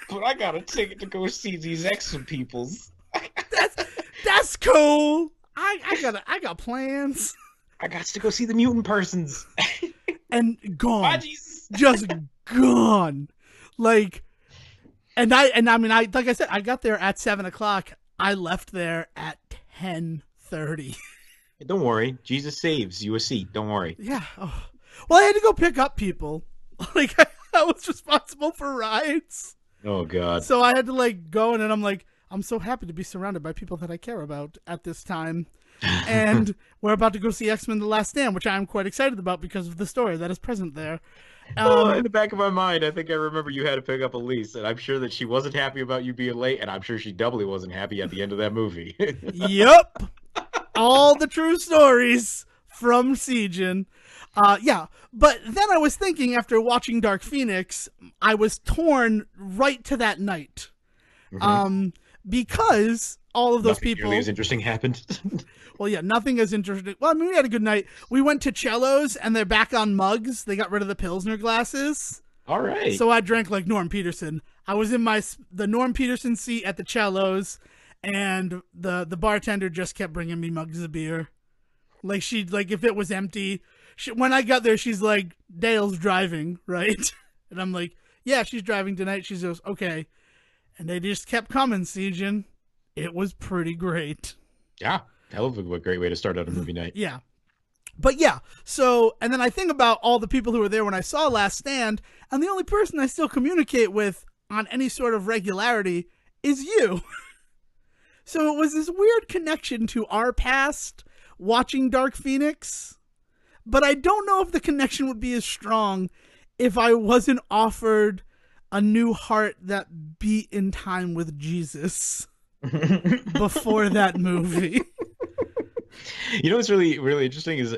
But I got a ticket to go see these X-Men peoples. That's cool. I got plans. I got to go see the mutant persons. And gone. Bye, Jesus. Just gone. Like, like I said, I got there at 7:00. I left there at 10:30. Don't worry, Jesus saves you a seat. Don't worry. Yeah. Oh. Well, I had to go pick up people. Like I was responsible for rides. Oh God. So I had to like go, and then I'm like, I'm so happy to be surrounded by people that I care about at this time. And we're about to go see X-Men: The Last Stand, which I'm quite excited about because of the story that is present there. In the back of my mind, I think I remember you had to pick up Elise, and I'm sure that she wasn't happy about you being late, and I'm sure she doubly wasn't happy at the end of that movie. Yep. All the true stories from Xeeking. Yeah. But then I was thinking, after watching Dark Phoenix, I was torn right to that night. Mm-hmm. Because all of those Nothing people... really as interesting happened. Well, yeah, nothing as interesting. Well, I mean, we had a good night. We went to Cello's, and they're back on mugs. They got rid of the Pilsner glasses. All right. So I drank like Norm Peterson. I was in the Norm Peterson seat at the Cello's, and the bartender just kept bringing me mugs of beer. Like, if it was empty... when I got there, she's like, Dale's driving, right? And I'm like, yeah, she's driving tonight. She goes, okay. And they just kept coming, Xeeking. It was pretty great. Yeah. Hell of a great way to start out a movie night. Yeah. But yeah, so, and then I think about all the people who were there when I saw Last Stand, and the only person I still communicate with on any sort of regularity is you. So it was this weird connection to our past watching Dark Phoenix. But I don't know if the connection would be as strong if I wasn't offered a new heart that beat in time with Jesus before that movie. You know what's really, really interesting is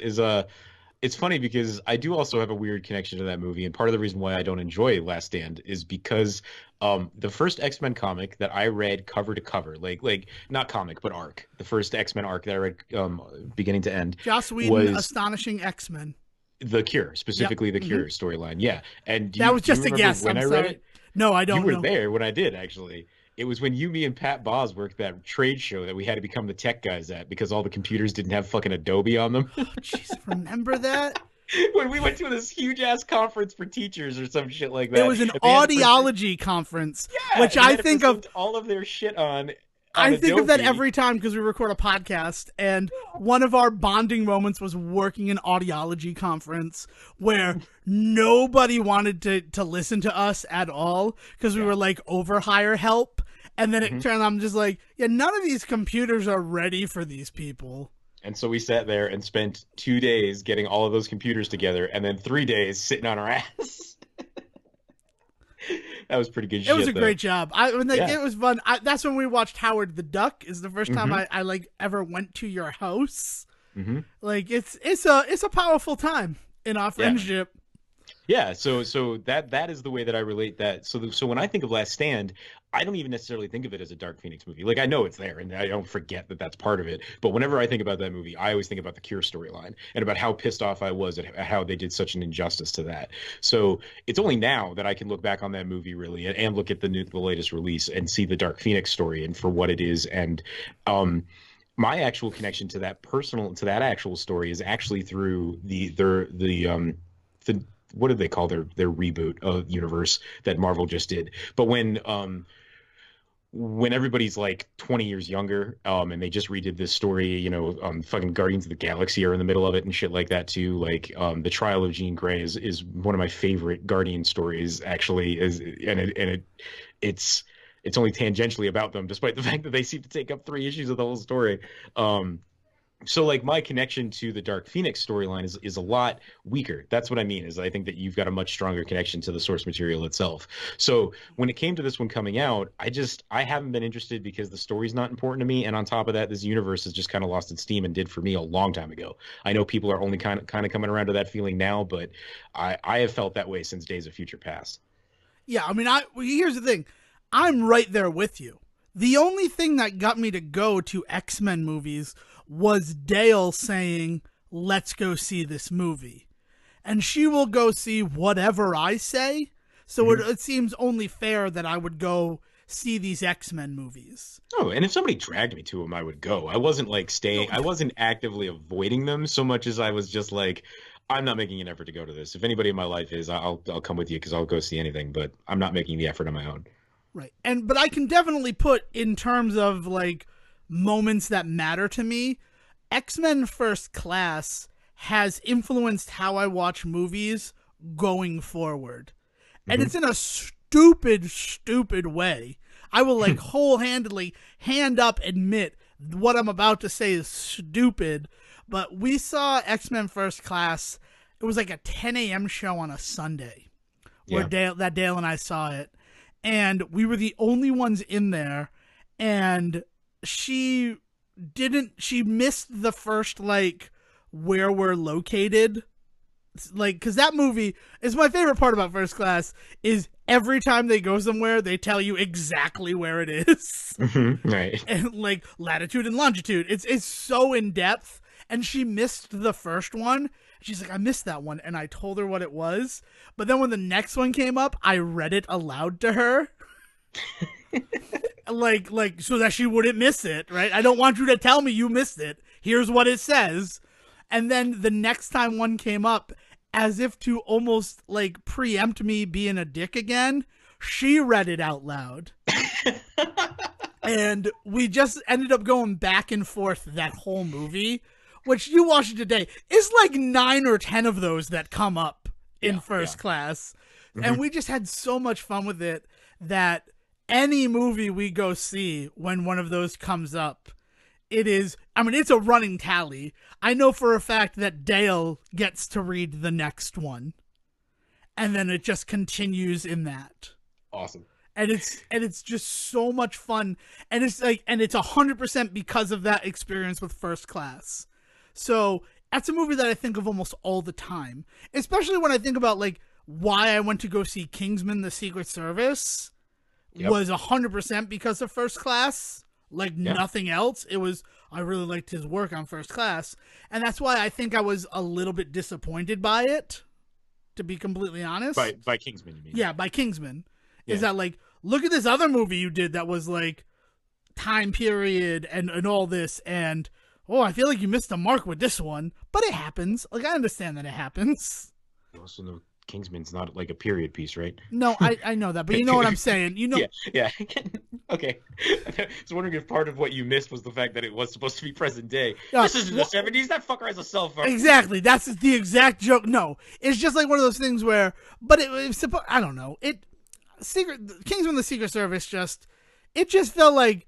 it's funny because I do also have a weird connection to that movie, and part of the reason why I don't enjoy Last Stand is because the first X-Men comic that I read cover to cover, like not comic but arc, the first X-Men arc that I read beginning to end, Joss Whedon, Astonishing X-Men, The Cure, specifically the Cure storyline. Yeah, and that was just a guess. I'm sorry. No, I don't know. You were there when I did, actually. It was when you, me, and Pat Boz worked that trade show that we had to become the tech guys at because all the computers didn't have fucking Adobe on them. Oh, jeez, remember that? When we went to this huge-ass conference for teachers or some shit like that. It was an audiology conference, which I think of all of their shit on I think Adobe. of that every time because we record a podcast, and one of our bonding moments was working an audiology conference where nobody wanted to listen to us at all because we were like over-hire help. And then it turned out, I'm just like, yeah, none of these computers are ready for these people. And so we sat there and spent 2 days getting all of those computers together, and then 3 days sitting on our ass. That was pretty good shit. It was a great job. It was fun. That's when we watched Howard the Duck. Is the first time I like ever went to your house. Like it's a powerful time in our friendship. Yeah, so that is the way that I relate that. So when I think of Last Stand, I don't even necessarily think of it as a Dark Phoenix movie. Like I know it's there, and I don't forget that that's part of it. But whenever I think about that movie, I always think about the Cure storyline and about how pissed off I was at how they did such an injustice to that. So it's only now that I can look back on that movie really and look at the latest release and see the Dark Phoenix story and for what it is. And um, my actual connection to that actual story is actually through the what did they call their reboot of universe that Marvel just did. But when everybody's like 20 years younger, and they just redid this story, fucking Guardians of the Galaxy are in the middle of it and shit like that too. Like the Trial of Jean Grey is one of my favorite Guardian stories actually, it's it's only tangentially about them, despite the fact that they seem to take up 3 issues of the whole story. Um, so like my connection to the Dark Phoenix storyline is a lot weaker. That's what I mean, is I think that you've got a much stronger connection to the source material itself. So when it came to this one coming out, I haven't been interested because the story's not important to me, and on top of that, this universe has just kind of lost its steam and did for me a long time ago. I know people are only kind of coming around to that feeling now, but I have felt that way since Days of Future Past. Yeah, I mean, here's the thing. I'm right there with you. The only thing that got me to go to X-Men movies was Dale saying, "Let's go see this movie." And she will go see whatever I say. So Mhm. it seems only fair that I would go see these X-Men movies. Oh, and if somebody dragged me to them, I would go. I wasn't like No, staying, I wasn't actively avoiding them so much as I was just like, I'm not making an effort to go to this. If anybody in my life is, I'll come with you because I'll go see anything, but I'm not making the effort on my own. right. But I can definitely put in terms of like moments that matter to me, X-Men First Class has influenced how I watch movies going forward. And Hmm. it's in a stupid way. I will like wholeheartedly hand up admit what I'm about to say is stupid, but we saw X-Men First Class. It was like a 10 a.m. show on a Sunday where Yeah. Dale and I saw it, and we were the only ones in there, and she she missed the first like where we're located, like, because that movie is my favorite part about First Class is every time they go somewhere they tell you exactly where it is. Right. And like latitude and longitude, it's so in depth, and she missed the first one. She's like, I missed that one, and I told her what it was, but then when the next one came up I read it aloud to her, like so that she wouldn't miss it, right? I don't want you to tell me you missed it. Here's what it says. And then the next time one came up, as if to almost like preempt me being a dick again, she read it out loud. And we just ended up going back and forth that whole movie, which you watch it today. It's like 9 or 10 of those that come up in Yeah, First yeah. Class. Hmm. And we just had so much fun with it that any movie we go see when one of those comes up, it is, I mean, it's a running tally. I know for a fact that Dale gets to read the next one, and then it just continues in that. Awesome. And it's just so much fun, and it's like, and it's 100% because of that experience with First Class. So that's a movie that I think of almost all the time, especially when I think about like why I went to go see Kingsman: The Secret Service Yep. was 100% because of First Class. Like Yeah. nothing else. It was, I really liked his work on First Class, and that's why I think I was a little bit disappointed by it, to be completely honest. By Kingsman, you mean? Yeah, by Kingsman. Is Yeah. that like, look at this other movie you did that was like time period and all this, and oh, I feel like you missed the mark with this one, but it happens. Like, I understand that it happens. You also know Kingsman's not like a period piece, right? No, I know that, but you know what I'm saying. You know, Yeah, yeah. Okay. I was wondering if part of what you missed was the fact that it was supposed to be present day. This isn't the 70s. That fucker has a cell phone. exactly. That's the exact joke. No, it's just like one of those things where, but it's I don't know. Kingsman: The Secret Service it just felt like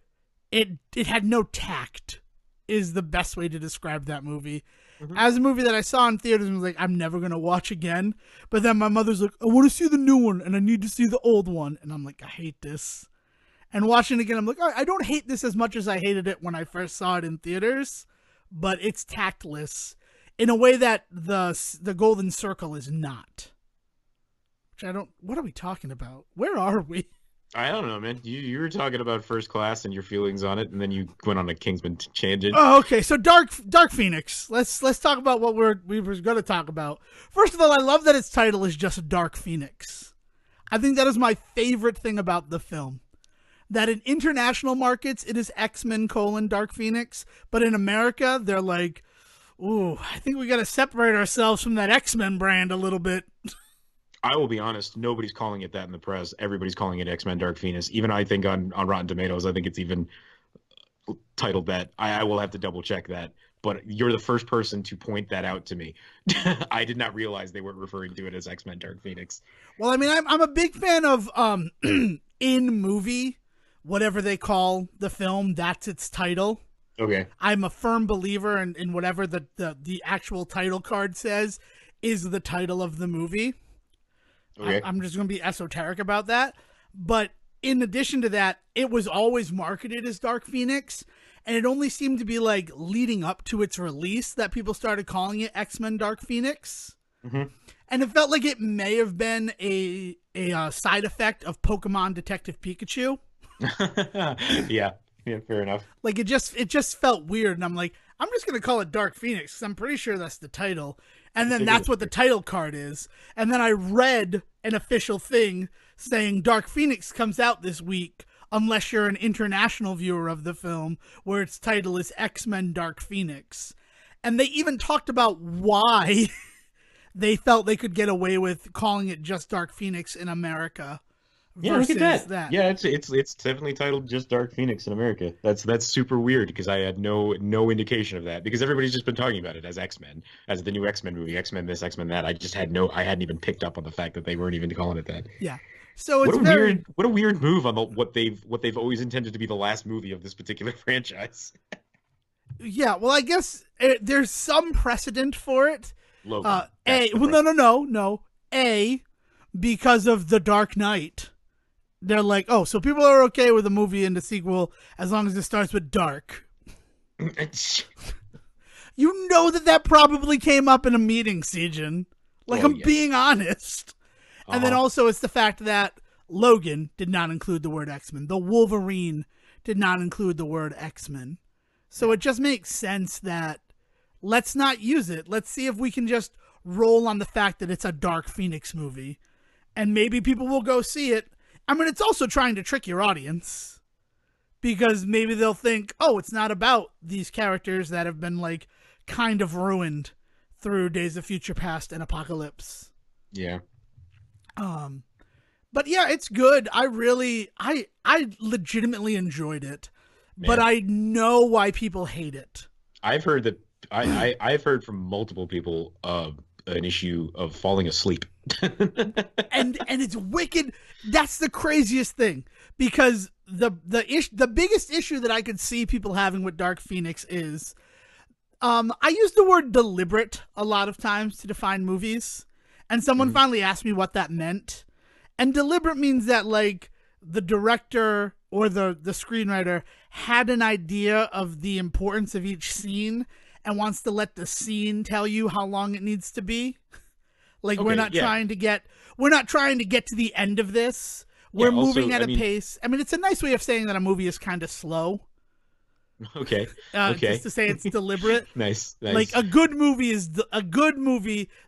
it had no tact. Is the best way to describe that movie. Mhm. As a movie that I saw in theaters and was like, I'm never gonna watch again. But then my mother's like, I want to see the new one and I need to see the old one, and I'm like, I hate this. And watching it again, I'm like, all right, I don't hate this as much as I hated it when I first saw it in theaters, but it's tactless in a way that the Golden Circle is not. which I don't. What are we talking about? Where are we? I don't know, man. You were talking about First Class and your feelings on it, and then you went on a Kingsman tangent. Oh, okay. So Dark Phoenix. Let's talk about what we were going to talk about. First of all, I love that its title is just Dark Phoenix. I think that is my favorite thing about the film. That in international markets it is X-Men Dark Phoenix, but in America they're like, ooh, I think we got to separate ourselves from that X-Men brand a little bit. I will be honest, nobody's calling it that in the press. Everybody's calling it X-Men Dark Phoenix. Even I think on Rotten Tomatoes, I think it's even titled that. I will have to double check that. But you're the first person to point that out to me. I did not realize they weren't referring to it as X-Men Dark Phoenix. Well, I mean, I'm a big fan of in movie, whatever they call the film, that's its title. Okay. I'm a firm believer in whatever the actual title card says is the title of the movie. Okay. I'm just going to be esoteric about that. But in addition to that, it was always marketed as Dark Phoenix, and it only seemed to be like leading up to its release that people started calling it X-Men Dark Phoenix. Mm-hmm. And it felt like it may have been a side effect of Pokemon Detective Pikachu. Yeah, fair enough. Like it just felt weird, and I'm like, I'm just going to call it Dark Phoenix because I'm pretty sure that's the title. And then that's what the title card is. And then I read an official thing saying Dark Phoenix comes out this week unless you're an international viewer of the film, where its title is X-Men Dark Phoenix. And they even talked about why they felt they could get away with calling it just Dark Phoenix in America. Yeah, look at that. Yeah, it's definitely titled just Dark Phoenix in America. That's super weird because I had no indication of that, because everybody's just been talking about it as X-Men, as the new X-Men movie, X-Men this, X-Men that. I hadn't even picked up on the fact that they weren't even calling it that. Yeah. So it's what a weird move on what they've always intended to be the last movie of this particular franchise. Yeah, well, I guess there's some precedent for it. Logan. No. Because of The Dark Knight. They're like, oh, so people are okay with a movie and the sequel as long as it starts with dark. You know that probably came up in a meeting, Sejan. Like, I'm being honest. And then also it's the fact that Logan did not include the word X-Men. The Wolverine did not include the word X-Men. So it just makes sense that let's not use it. Let's see if we can just roll on the fact that it's a Dark Phoenix movie. And maybe people will go see it. I mean, it's also trying to trick your audience, because maybe they'll think, oh, it's not about these characters that have been like kind of ruined through Days of Future Past and Apocalypse. Yeah. But yeah, it's good. I legitimately enjoyed it, but I know why people hate it. I've heard that I've heard from multiple people an issue of falling asleep. and it's wicked. That's the craziest thing, because the biggest issue that I could see people having with Dark Phoenix is I use the word deliberate a lot of times to define movies, and someone finally asked me what that meant. And deliberate means that like the director or the screenwriter had an idea of the importance of each scene and wants to let the scene tell you how long it needs to be. Like, we're not trying to get to the end of this. We're moving at a pace. I mean, it's a nice way of saying that a movie is kind of slow. Okay. Just to say it's deliberate. Nice. Like a good movie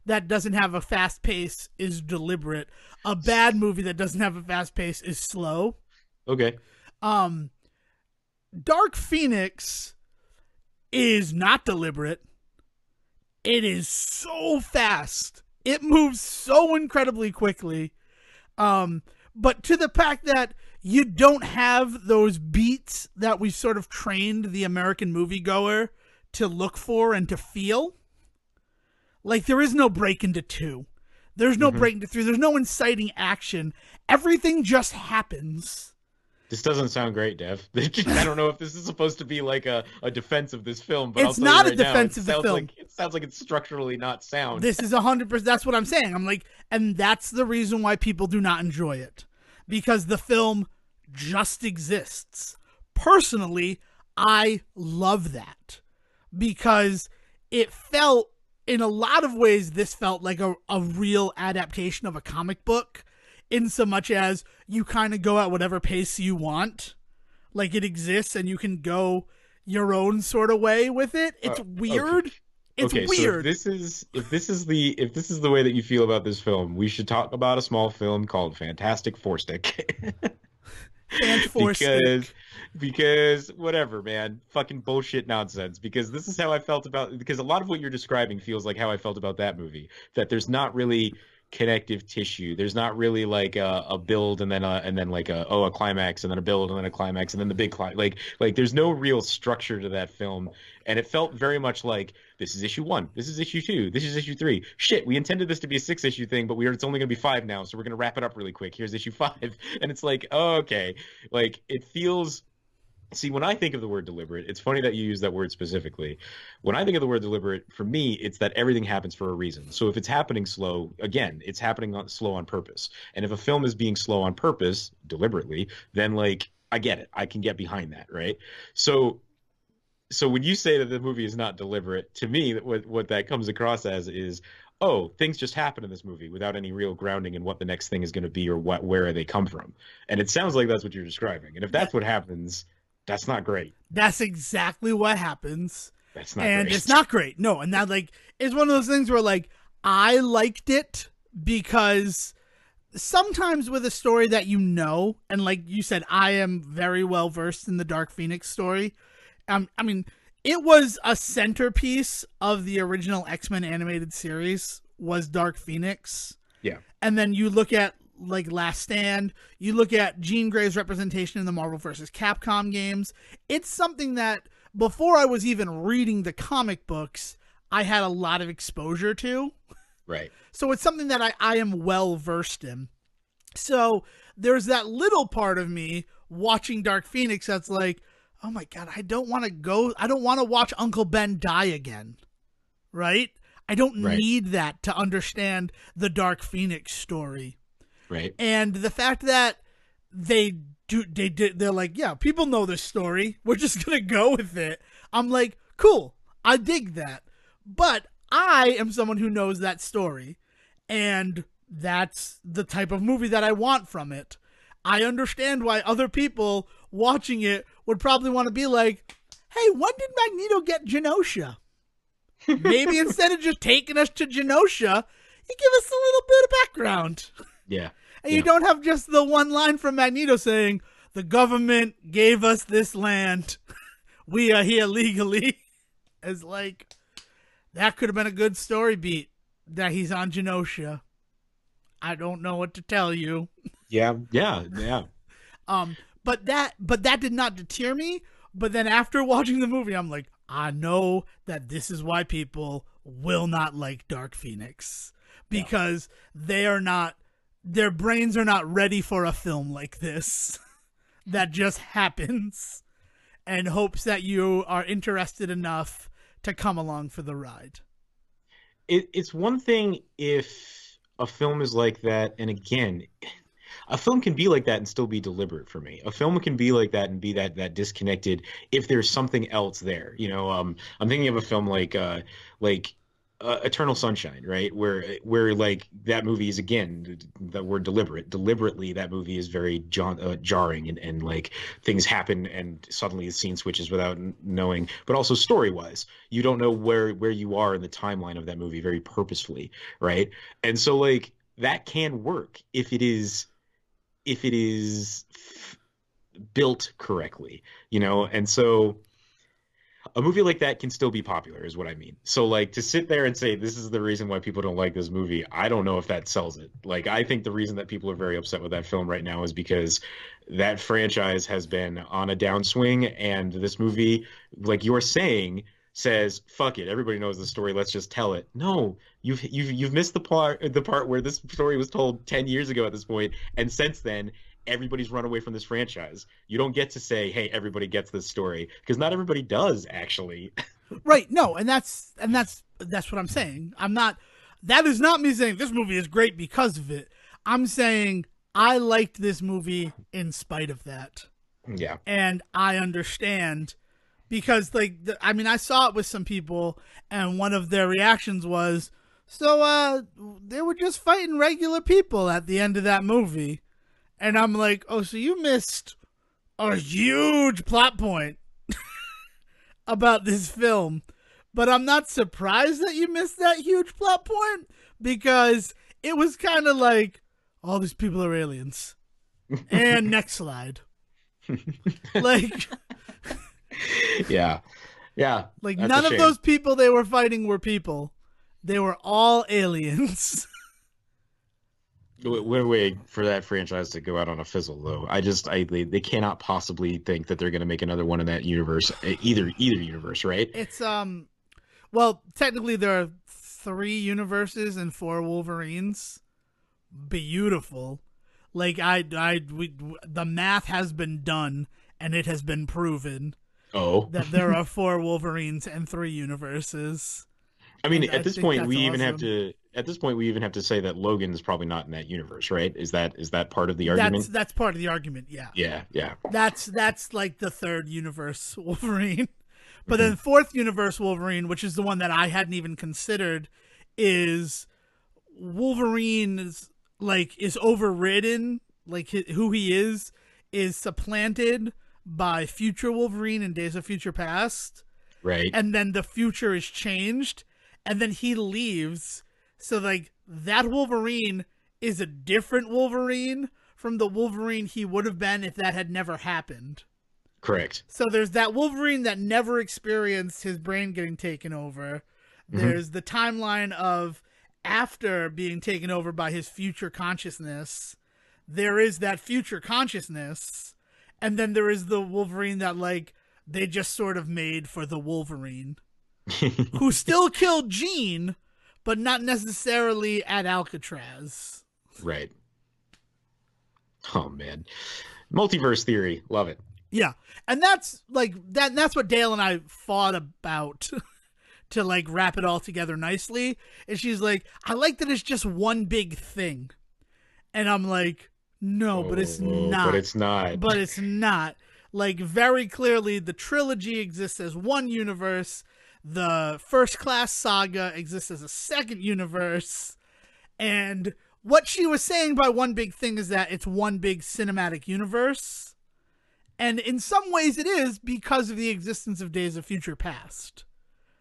that doesn't have a fast pace is deliberate. A bad movie that doesn't have a fast pace is slow. Okay. Dark Phoenix is not deliberate. It is so fast. It moves so incredibly quickly. But to the fact that you don't have those beats that we sort of trained the American moviegoer to look for and to feel. Like, there is no break into 2. There's no break into 3. There's no inciting action. Everything just happens. This doesn't sound great, Dev. I don't know if this is supposed to be like a defense of this film, but it's not a defense of the film. It sounds like it's structurally not sound. This is 100%. That's what I'm saying. I'm like, and that's the reason why people do not enjoy it, because the film just exists. Personally, I love that because it felt in a lot of ways, this felt like a real adaptation of a comic book, in so much as you kind of go at whatever pace you want. Like, it exists and you can go your own sort of way with it. It's Okay. weird. It's Okay, so weird. if this is the way that you feel about this film, we should talk about a small film called Fantastic Four Stick. Fant four because stick. because whatever, man, fucking bullshit nonsense. Because this is how I felt about, because a lot of what you're describing feels like how I felt about that movie. That there's not really connective tissue. There's not really like a build and then like a climax and then a build and then a climax and then the big climax. Like there's no real structure to that film, and it felt very much like this is issue one, this is issue two, this is issue three. Shit, we intended this to be a 6 issue thing, but it's only gonna be five now, so we're gonna wrap it up really quick. Here's issue five, and it's like, oh, okay, like it feels. See, when I think of the word deliberate, it's funny that you use that word specifically. When I think of the word deliberate, for me, it's that everything happens for a reason. So if it's happening slow, again, it's happening slow on purpose. And if a film is being slow on purpose, deliberately, then like I get it. I can get behind that, right? So when you say that the movie is not deliberate, to me, what that comes across as is, oh, things just happen in this movie without any real grounding in what the next thing is going to be or where they come from. And it sounds like that's what you're describing. And if That that's what happens, that's not great. that's exactly what happens. That's not And it's great. not great. No, and that, like, is one of those things where, like, I liked it because sometimes with a story that you know, and like you said, I am very well versed in the Dark Phoenix story. I mean, it was a centerpiece of the original X-Men animated series, was Dark Phoenix. Yeah. And then you look at like Last Stand, you look at Jean Grey's representation in the Marvel vs. Capcom games. It's something that before I was even reading the comic books, I had a lot of exposure to. Right. So it's something that I am well versed in. So there's that little part of me watching Dark Phoenix that's like, oh my God, I don't want to watch Uncle Ben die again. Right? I don't Right. need that to understand the Dark Phoenix story. Right. And the fact that they're like, yeah, people know this story. We're just going to go with it. I'm like, cool. I dig that. But I am someone who knows that story. And that's the type of movie that I want from it. I understand why other people watching it would probably want to be like, hey, when did Magneto get Genosha? Maybe instead of just taking us to Genosha, you give us a little bit of background. Yeah. And you don't have just the one line from Magneto saying, the government gave us this land. We are here legally. It's like, that could have been a good story beat, that he's on Genosha. I don't know what to tell you. Yeah. Yeah. Yeah. But that did not deter me. But then after watching the movie, I'm like, I know that this is why people will not like Dark Phoenix, because their brains are not ready for a film like this that just happens and hopes that you are interested enough to come along for the ride. It's one thing if a film is like that, and again, a film can be like that and still be deliberate for me. A film can be like that and be that disconnected if there's something else there. I'm thinking of a film like Eternal Sunshine, right? Where like that movie is, again, that word deliberate. Deliberately, that movie is very jarring, and like things happen and suddenly the scene switches without knowing. But also story wise, you don't know where you are in the timeline of that movie very purposefully, right? And so like that can work if it is built correctly, and so a movie like that can still be popular is what I mean. So like to sit there and say this is the reason why people don't like this movie, I don't know if that sells it. Like I think the reason that people are very upset with that film right now is because that franchise has been on a downswing, and this movie, like you're saying, says fuck it, everybody knows the story, let's just tell it. No, you've missed the part where this story was told 10 years ago at this point, and since then everybody's run away from this franchise. You don't get to say, hey, everybody gets this story, because not everybody does, actually. Right. No, and that's what I'm saying. That is not me saying this movie is great because of it. I'm saying I liked this movie in spite of that. Yeah. And I understand because like I mean, I saw it with some people, and one of their reactions was, "So, they were just fighting regular people at the end of that movie," and I'm like, "Oh, so you missed a huge plot point about this film." But I'm not surprised that you missed that huge plot point because it was kind of like all these people are aliens. And next slide. Like, Yeah, yeah, like that's a none of shame. those people they were fighting were people. They were all aliens. We're waiting for that franchise to go out on a fizzle, though. They cannot possibly think that they're going to make another one in that universe, either universe, right? It's well, technically there are 3 universes and 4 Wolverines. Beautiful. Like the math has been done and it has been proven Oh, that there are 4 Wolverines and 3 universes. I mean, And I at this think point, that's we even have awesome. to say that Logan is probably not in that universe, right? Is that part of the That's argument? that's part of the argument, yeah. Yeah, yeah. That's like the 3rd universe Wolverine. But Hmm. then 4th universe Wolverine, which is the one that I hadn't even considered, is Wolverine is overridden, like who he is supplanted by future Wolverine in Days of Future Past, Right. and then the future is changed, and then he leaves. So like that Wolverine is a different Wolverine from the Wolverine he would have been if that had never happened. Correct. So there's that Wolverine that never experienced his brain getting taken over. Hmm. There's the timeline of after being taken over by his future consciousness. There is that future consciousness. And then there is the Wolverine that, like, they just sort of made for the Wolverine, who still killed Jean, but not necessarily at Alcatraz. Right. Oh man, multiverse theory, love it. Yeah. And that's like that's what Dale and I fought about to like wrap it all together nicely. And she's like, I like that it's just one big thing. And I'm like, no, but it's Oh, but not. it's not. But it's not. Like, very clearly, the trilogy exists as one universe. The First Class saga exists as a second universe. And what she was saying by one big thing is that it's one big cinematic universe. And in some ways, it is because of the existence of Days of Future Past.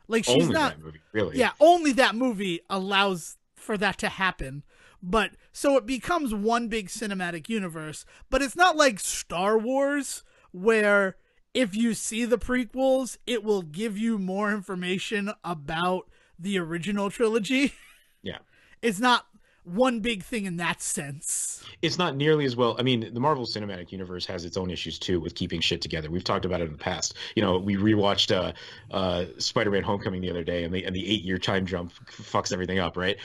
Like, she's Only not. that movie, really. Yeah, only that movie allows for that to happen. But so it becomes one big cinematic universe. But it's not like Star Wars, where if you see the prequels, it will give you more information about the original trilogy. Yeah. It's not one big thing in that sense. It's not nearly as well. I mean, the Marvel Cinematic Universe has its own issues too with keeping shit together. We've talked about it in the past. You know, we rewatched Spider-Man: Homecoming the other day, and the 8-year time jump fucks everything up, right?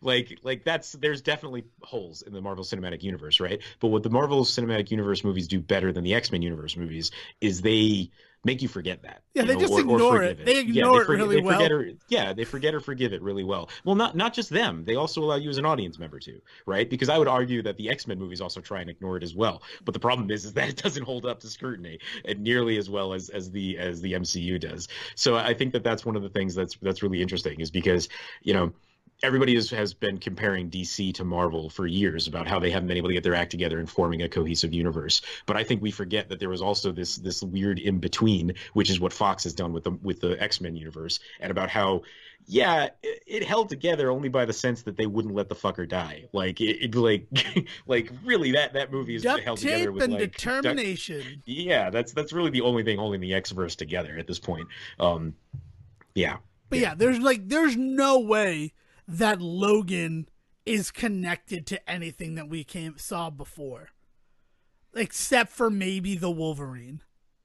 Like that's there's definitely holes in the Marvel Cinematic Universe, right? But what the Marvel Cinematic Universe movies do better than the X-Men Universe movies is they make you forget that, Yeah, you they know, just or ignore it. forgive it. They Yeah, ignore it really they well. forget or yeah, they forget or forgive it really well. Well, not just them. They also allow you as an audience member to, right? Because I would argue that the X-Men movies also try and ignore it as well. But the problem is that it doesn't hold up to scrutiny and nearly as well as the MCU does. So I think that that's one of the things that's really interesting is because, you know, everybody has been comparing DC to Marvel for years about how they haven't been able to get their act together and forming a cohesive universe. But I think we forget that there was also this weird in between, which is what Fox has done with the X-Men universe, and about how it held together only by the sense that they wouldn't let the fucker die. Like like like really that movie is Duct held together tape with and like determination. yeah, that's really the only thing holding the X-verse together at this point. Um, yeah, But yeah. yeah, there's no way that Logan is connected to anything that we saw before, except for maybe the Wolverine.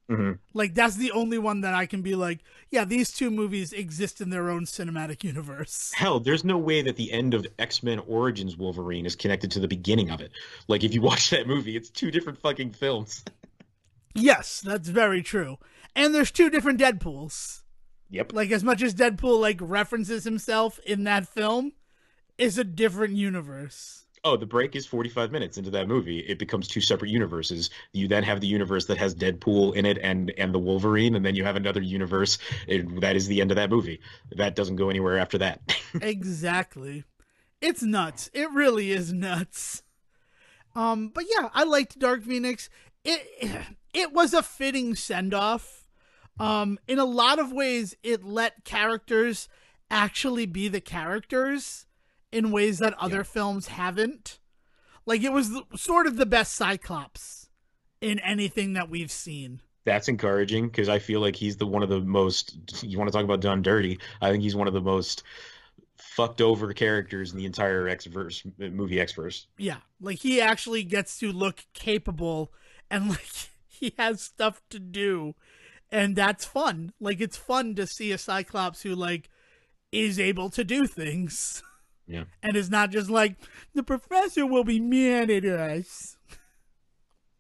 Hmm. Like that's the only one that I can be like, yeah, these two movies exist in their own cinematic universe. Hell, there's no way that the end of X-Men Origins Wolverine is connected to the beginning of it. Like if you watch that movie, it's two different fucking films. Yes, that's very true. And there's 2 different Deadpools. Yep. Like as much as Deadpool like references himself in that film, is a different universe. Oh, the break is 45 minutes into that movie. It becomes two separate universes. You then have the universe that has Deadpool in it and the Wolverine, and then you have another universe. That is the end of that movie. That doesn't go anywhere after that. Exactly. It's nuts. It really is nuts. But yeah, I liked Dark Phoenix. It was a fitting send off. In a lot of ways, it let characters actually be the characters in ways that other films haven't. Like, it was sort of the best Cyclops in anything that we've seen. That's encouraging because I feel like he's the one of the most. You want to talk about done dirty? I think he's one of the most fucked over characters in the entire X verse movie X verse. Yeah, like he actually gets to look capable and like he has stuff to do, and that's fun. Like, it's fun to see a Cyclops who like is able to do things. Yeah. And is not just like, the professor will be mad at us.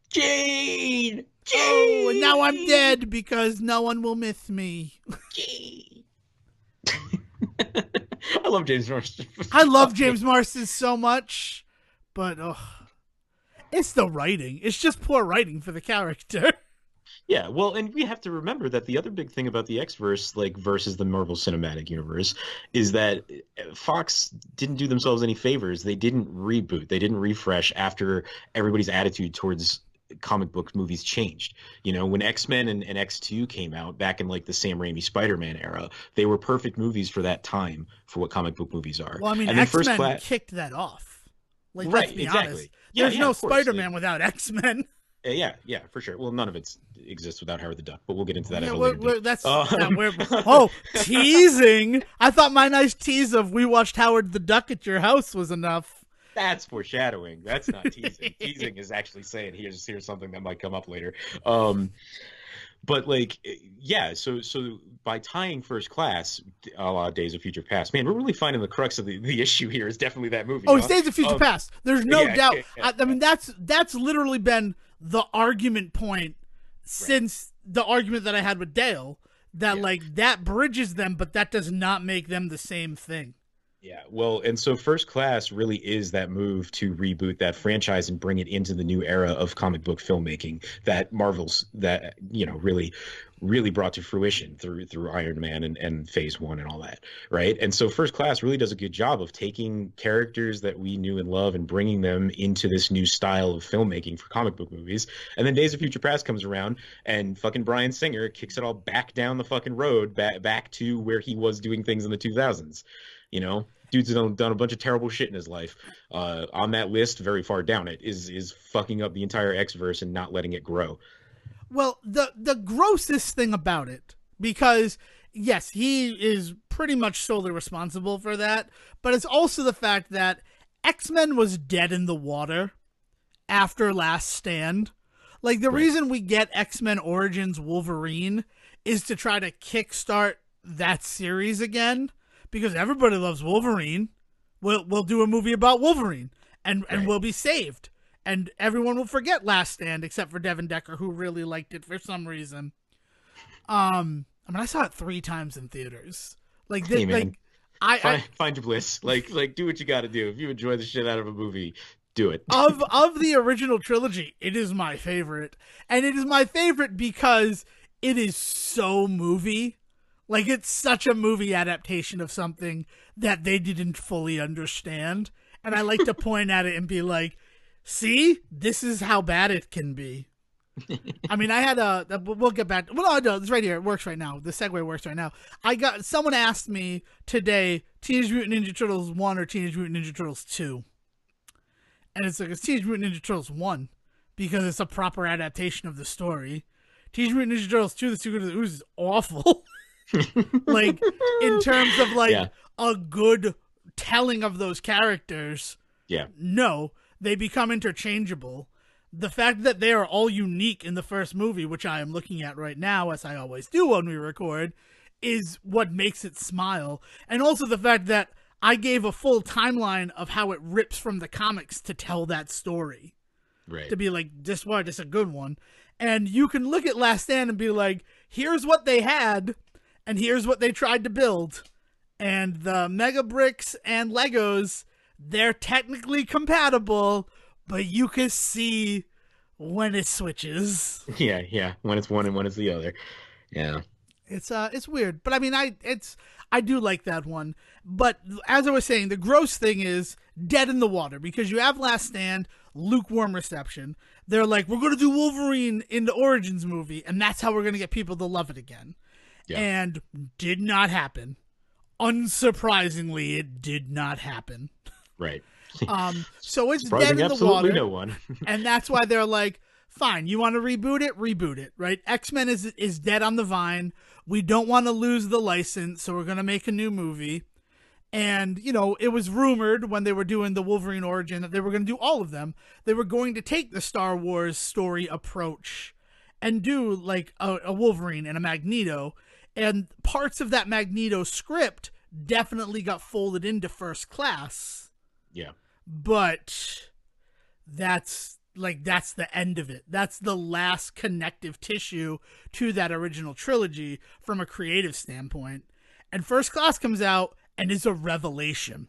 Jane! Oh, and now I'm dead because no one will miss me. Jane! I love James Marsden. I love James Marsden so much, but it's the writing. It's just poor writing for the character. Yeah, well, and we have to remember that the other big thing about the X-verse, like versus the Marvel Cinematic Universe, is that Fox didn't do themselves any favors. They didn't reboot. They didn't refresh after everybody's attitude towards comic book movies changed. You know, when X-Men and X2 came out back in like the Sam Raimi Spider-Man era, they were perfect movies for that time for what comic book movies are. Well, I mean, and X-Men kicked that off. Like, right, let's be exactly. honest. Yeah, There's no of course. Spider-Man without X-Men. Yeah, for sure. Well, none of it exists without Howard the Duck, but we'll get into that at a we're, later date. Teasing. I thought my nice tease of we watched Howard the Duck at your house was enough. That's foreshadowing. That's not teasing. Teasing is actually saying here's something that might come up later. But like, yeah. So by tying First Class, a la Days of Future Past, man, we're really finding the crux of the issue here. Is definitely that movie. Oh, it's Days of Future Past. There's no doubt. Yeah. I mean, that's literally been the argument point since the argument that I had with Dale. That like that bridges them, but that does not make them the same thing. Yeah, well, and so First Class really is that move to reboot that franchise and bring it into the new era of comic book filmmaking that Marvel's that really brought to fruition through Iron Man and Phase 1 and all that, right? And so First Class really does a good job of taking characters that we knew and love and bringing them into this new style of filmmaking for comic book movies. And then Days of Future Past comes around and fucking Bryan Singer kicks it all back down the fucking road, back to where he was doing things in the 2000s. You know, dude's done a bunch of terrible shit in his life. On that list, very far down it is fucking up the entire X-verse and not letting it grow. Well, the grossest thing about it, because yes, he is pretty much solely responsible for that, but it's also the fact that X-Men was dead in the water after Last Stand. Like, the reason we get X-Men Origins Wolverine is to try to kickstart that series again. Because everybody loves Wolverine, we'll do a movie about Wolverine, and we'll be saved, and everyone will forget Last Stand except for Devin Decker, who really liked it for some reason. I mean, I saw it 3 times in theaters. Like, this, hey, man, like, find your bliss. Like, do what you got to do. If you enjoy the shit out of a movie, do it. of the original trilogy, it is my favorite, and it is my favorite because it is so movie. Like, it's such a movie adaptation of something that they didn't fully understand. And I like to point at it and be like, see, this is how bad it can be. I mean, I had we'll get back. Well, no, it's right here. It works right now. The segue works right now. Someone asked me today, Teenage Mutant Ninja Turtles 1 or Teenage Mutant Ninja Turtles 2. And it's like, it's Teenage Mutant Ninja Turtles 1 because it's a proper adaptation of the story. Teenage Mutant Ninja Turtles 2, The Secret of the Ooze is awful. Like, in terms of like a good telling of those characters, no, they become interchangeable. The fact that they are all unique in the first movie, which I am looking at right now, as I always do when we record, is what makes it smile. And also the fact that I gave a full timeline of how it rips from the comics to tell that story. Right. To be like, this is a good one. And you can look at Last Stand and be like, here's what they had, and here's what they tried to build. And the Mega Bricks and Legos they're technically compatible, but you can see when it switches. Yeah, yeah. When it's one and when it's the other. Yeah. It's weird, but I mean, I do like that one. But as I was saying, the gross thing is dead in the water because you have Last Stand, lukewarm reception. They're like, we're gonna do Wolverine in the Origins movie, and that's how we're gonna get people to love it again. Yeah. And did not happen. Unsurprisingly, it did not happen. Right. So it's Surprising dead in the absolutely water, no one. and that's why they're like, fine, you want to reboot it, right? X-Men is dead on the vine. We don't want to lose the license, so we're going to make a new movie. And, you know, it was rumored when they were doing the Wolverine origin that they were going to do all of them. They were going to take the Star Wars story approach and do like a Wolverine and a Magneto. And parts of that Magneto script definitely got folded into First Class. Yeah. But that's the end of it. That's the last connective tissue to that original trilogy from a creative standpoint. And First Class comes out and is a revelation.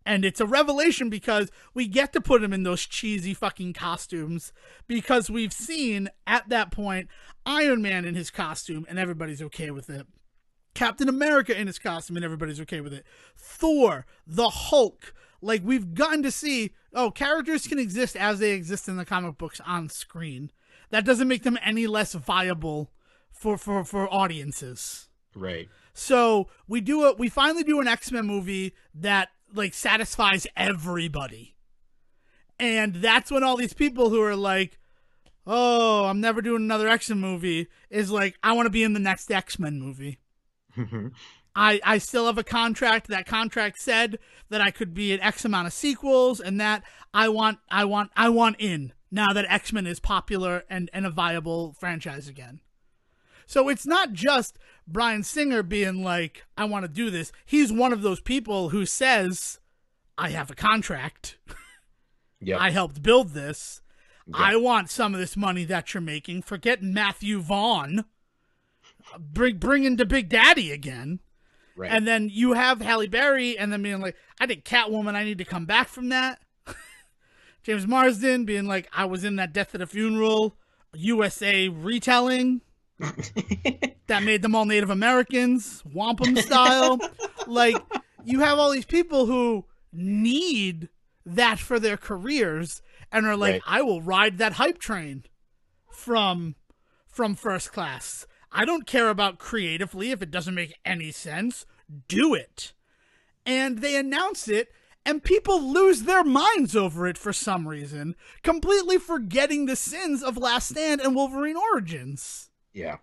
And it's a revelation because we get to put him in those cheesy fucking costumes because we've seen at that point Iron Man in his costume and everybody's okay with it. Captain America in his costume and everybody's okay with it. Thor, the Hulk. Like, we've gotten to see, characters can exist as they exist in the comic books on screen. That doesn't make them any less viable for audiences. Right. So we finally do an X-Men movie that like satisfies everybody. And that's when all these people who are like, oh, I'm never doing another X-Men movie is like, I want to be in the next X-Men movie. I still have a contract. That contract said that I could be in X amount of sequels, and that I want in now that X-Men is popular and a viable franchise again. So it's not just Bryan Singer being like, I want to do this. He's one of those people who says, I have a contract. Yep. I helped build this. Yep. I want some of this money that you're making. Forget Matthew Vaughn. Bring in the Big Daddy again. Right. And then you have Halle Berry and then being like, I did Catwoman. I need to come back from that. James Marsden being like, I was in that Death at a Funeral USA retelling. That made them all Native Americans, wampum style. Like, you have all these people who need that for their careers and are like, right. I will ride that hype train from First Class. I don't care about creatively if it doesn't make any sense. Do it. And they announce it, and people lose their minds over it for some reason, completely forgetting the sins of Last Stand and Wolverine Origins. Yeah.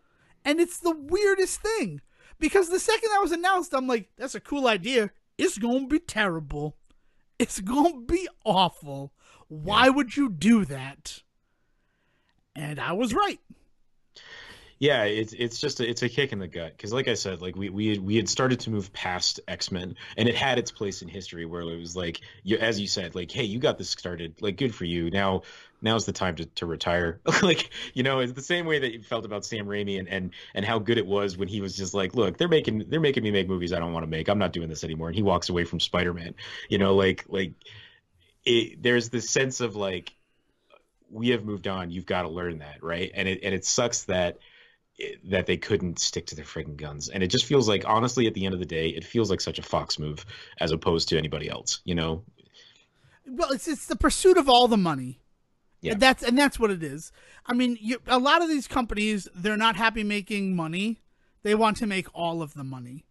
And it's the weirdest thing. Because the second that was announced, I'm like, that's a cool idea. It's going to be terrible. It's going to be awful. Why would you do that? And I was right. Yeah, it's just it's a kick in the gut because, like I said, like we had started to move past X-Men, and it had its place in history where it was like, as you said, like, hey, you got this started, like, good for you. Now's the time to retire. Like, you know, it's the same way that you felt about Sam Raimi and how good it was when he was just like, look, they're making me make movies I don't want to make. I'm not doing this anymore, and he walks away from Spider-Man. You know, there's this sense of like, we have moved on. You've got to learn that, right? And it sucks that they couldn't stick to their freaking guns. And it just feels like, honestly, at the end of the day, it feels like such a Fox move as opposed to anybody else, you know? Well, it's the pursuit of all the money. Yeah. That's what it is. I mean, a lot of these companies, they're not happy making money. They want to make all of the money.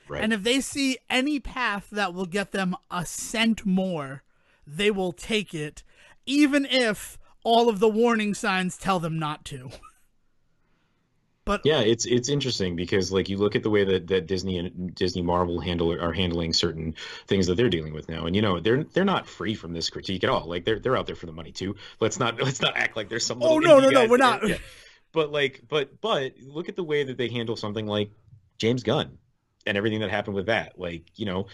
Right. And if they see any path that will get them a cent more, they will take it, even if all of the warning signs tell them not to. But yeah, it's interesting because, like, you look at the way that Disney and Disney Marvel are handling certain things that they're dealing with now, and you know they're not free from this critique at all. Like, they're out there for the money too. Let's not act like there's some. Oh no, we're not. Yeah. But look at the way that they handle something like James Gunn and everything that happened with that. Like, you know,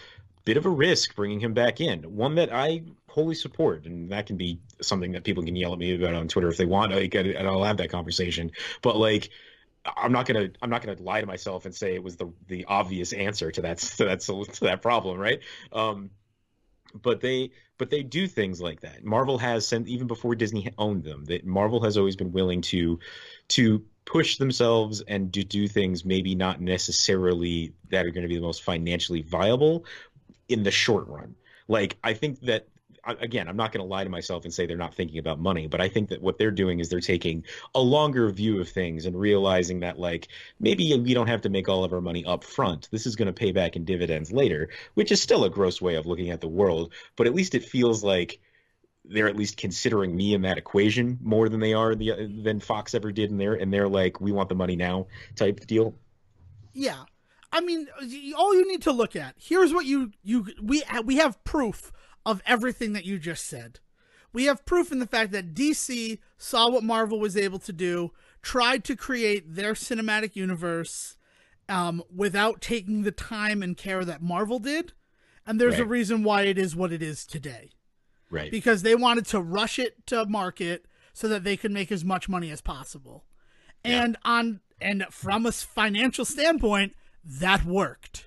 bit of a risk bringing him back in, one that I wholly support, and that can be something that people can yell at me about on Twitter if they want. And I'll have that conversation. But like, I'm not gonna lie to myself and say it was the obvious answer to that problem, right? but they do things like that. Marvel has sent even before Disney owned them. That Marvel has always been willing to push themselves and to do things maybe not necessarily that are going to be the most financially viable in the short run. Like I think that again, I'm not going to lie to myself and say they're not thinking about money, but I think that what they're doing is they're taking a longer view of things and realizing that like maybe we don't have to make all of our money up front. This is going to pay back in dividends later, which is still a gross way of looking at the world, but at least it feels like they're at least considering me in that equation more than they are than Fox ever did in there, and they're like, we want the money now type deal. Yeah. I mean, all you need to look at, here's what we have proof of everything that you just said. We have proof in the fact that DC saw what Marvel was able to do, tried to create their cinematic universe without taking the time and care that Marvel did. And there's a reason why it is what it is today. Right. Because they wanted to rush it to market so that they could make as much money as possible. Yeah. And from a financial standpoint, that worked.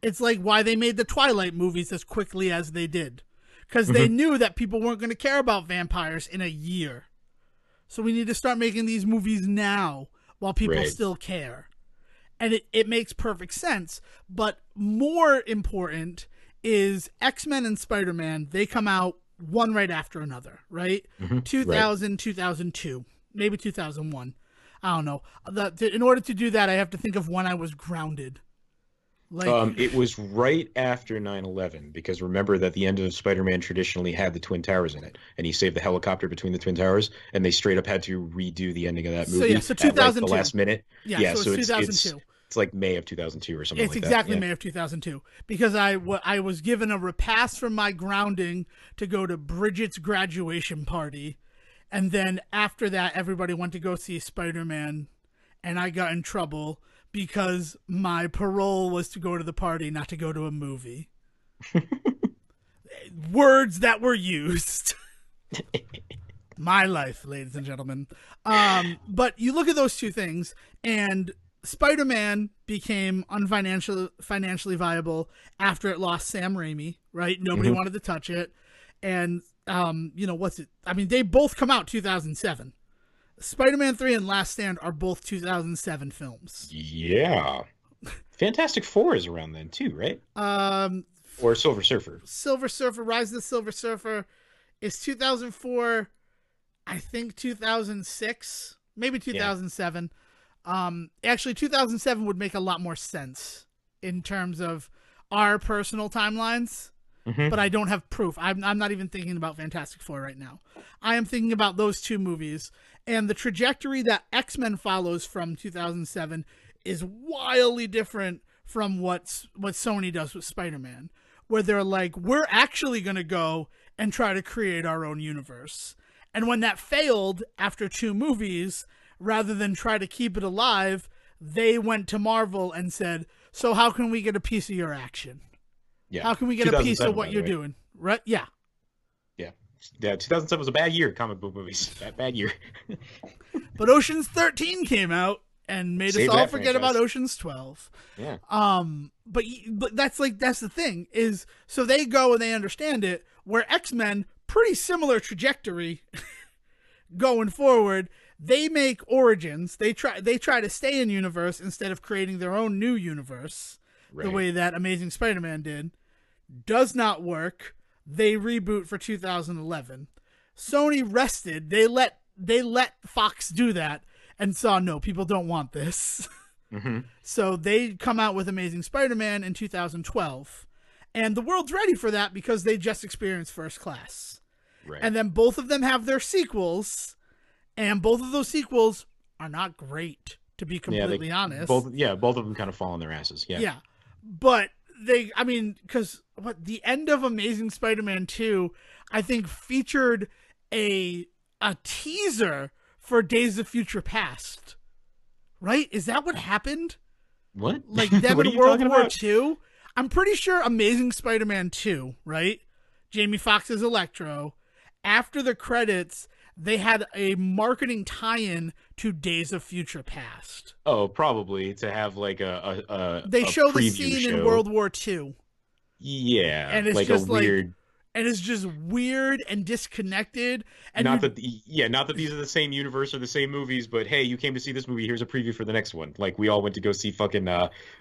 It's like why they made the Twilight movies as quickly as they did. Because they knew that people weren't going to care about vampires in a year. So we need to start making these movies now while people still care. And it makes perfect sense. But more important is X-Men and Spider-Man. They come out one right after another, right? 2000, 2002, maybe 2001. I don't know. In order to do that, I have to think of when I was grounded. Like, it was right after 9/11, because remember that the end of Spider-Man traditionally had the Twin Towers in it, and he saved the helicopter between the Twin Towers, and they straight up had to redo the ending of that movie so 2002. at like the last minute. Yeah, so it's 2002. It's like May of 2002 or something like that. It's exactly May of 2002, because I was given a repass from my grounding to go to Bridget's graduation party, and then after that, everybody went to go see Spider-Man, and I got in trouble because my parole was to go to the party, not to go to a movie. Words that were used. My life, ladies and gentlemen. But you look at those two things, and Spider-Man became financially viable after it lost Sam Raimi, right? Nobody wanted to touch it. And, what's it? I mean, they both come out 2007. Spider-Man 3 and Last Stand are both 2007 films. Yeah. Fantastic Four is around then too, right? Or Silver Surfer. Silver Surfer, Rise of the Silver Surfer is 2004, I think 2006, maybe 2007. Actually 2007 would make a lot more sense in terms of our personal timelines. But I don't have proof. I'm not even thinking about Fantastic Four right now. I am thinking about those two movies. And the trajectory that X-Men follows from 2007 is wildly different from what Sony does with Spider-Man, where they're like, we're actually going to go and try to create our own universe. And when that failed after two movies, rather than try to keep it alive, they went to Marvel and said, so how can we get a piece of your action? Yeah. How can we get a piece of what you're doing? Right? Yeah. Yeah, 2007 was a bad year, comic book movies. Bad year. But Ocean's 13 came out and made us all forget about Ocean's 12. Yeah. But that's the thing is, so they go and they understand it, where X-Men, pretty similar trajectory going forward. They make Origins. They try to stay in universe instead of creating their own new universe, the way that Amazing Spider-Man did. Does not work. They reboot for 2011. Sony rested. They let Fox do that and saw, no, people don't want this. So they come out with Amazing Spider-Man in 2012. And the world's ready for that because they just experienced First Class. Right. And then both of them have their sequels, and both of those sequels are not great, to be completely honest. Both of them kind of fall on their asses. Yeah. But because the end of Amazing Spider-Man 2, I think featured a teaser for Days of Future Past. Right? Is that what happened? What? Like them in World War II? I'm pretty sure Amazing Spider-Man 2, right? Jamie Foxx is Electro. After the credits, they had a marketing tie-in to Days of Future Past. Oh, probably to have like a They show the scene in World War II. Yeah, and it's like a just like, weird. and it's just weird and disconnected. And Not you that, yeah, not that these are the same universe or the same movies, but hey, you came to see this movie. Here's a preview for the next one. Like we all went to go see fucking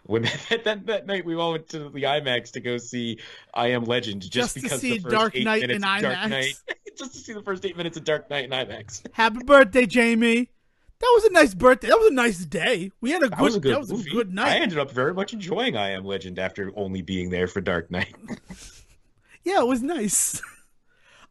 when that night we all went to the IMAX to go see I Am Legend just just to because the see first Dark eight Knight in minutes of Dark Knight, IMAX. just to see the first 8 minutes of Dark Knight in IMAX. Happy birthday, Jamie. That was a nice birthday. That was a nice day. We had a That was a good. That good was a movie. good I night. ended up very much enjoying I Am Legend after only being there for Dark Knight. Yeah, it was nice.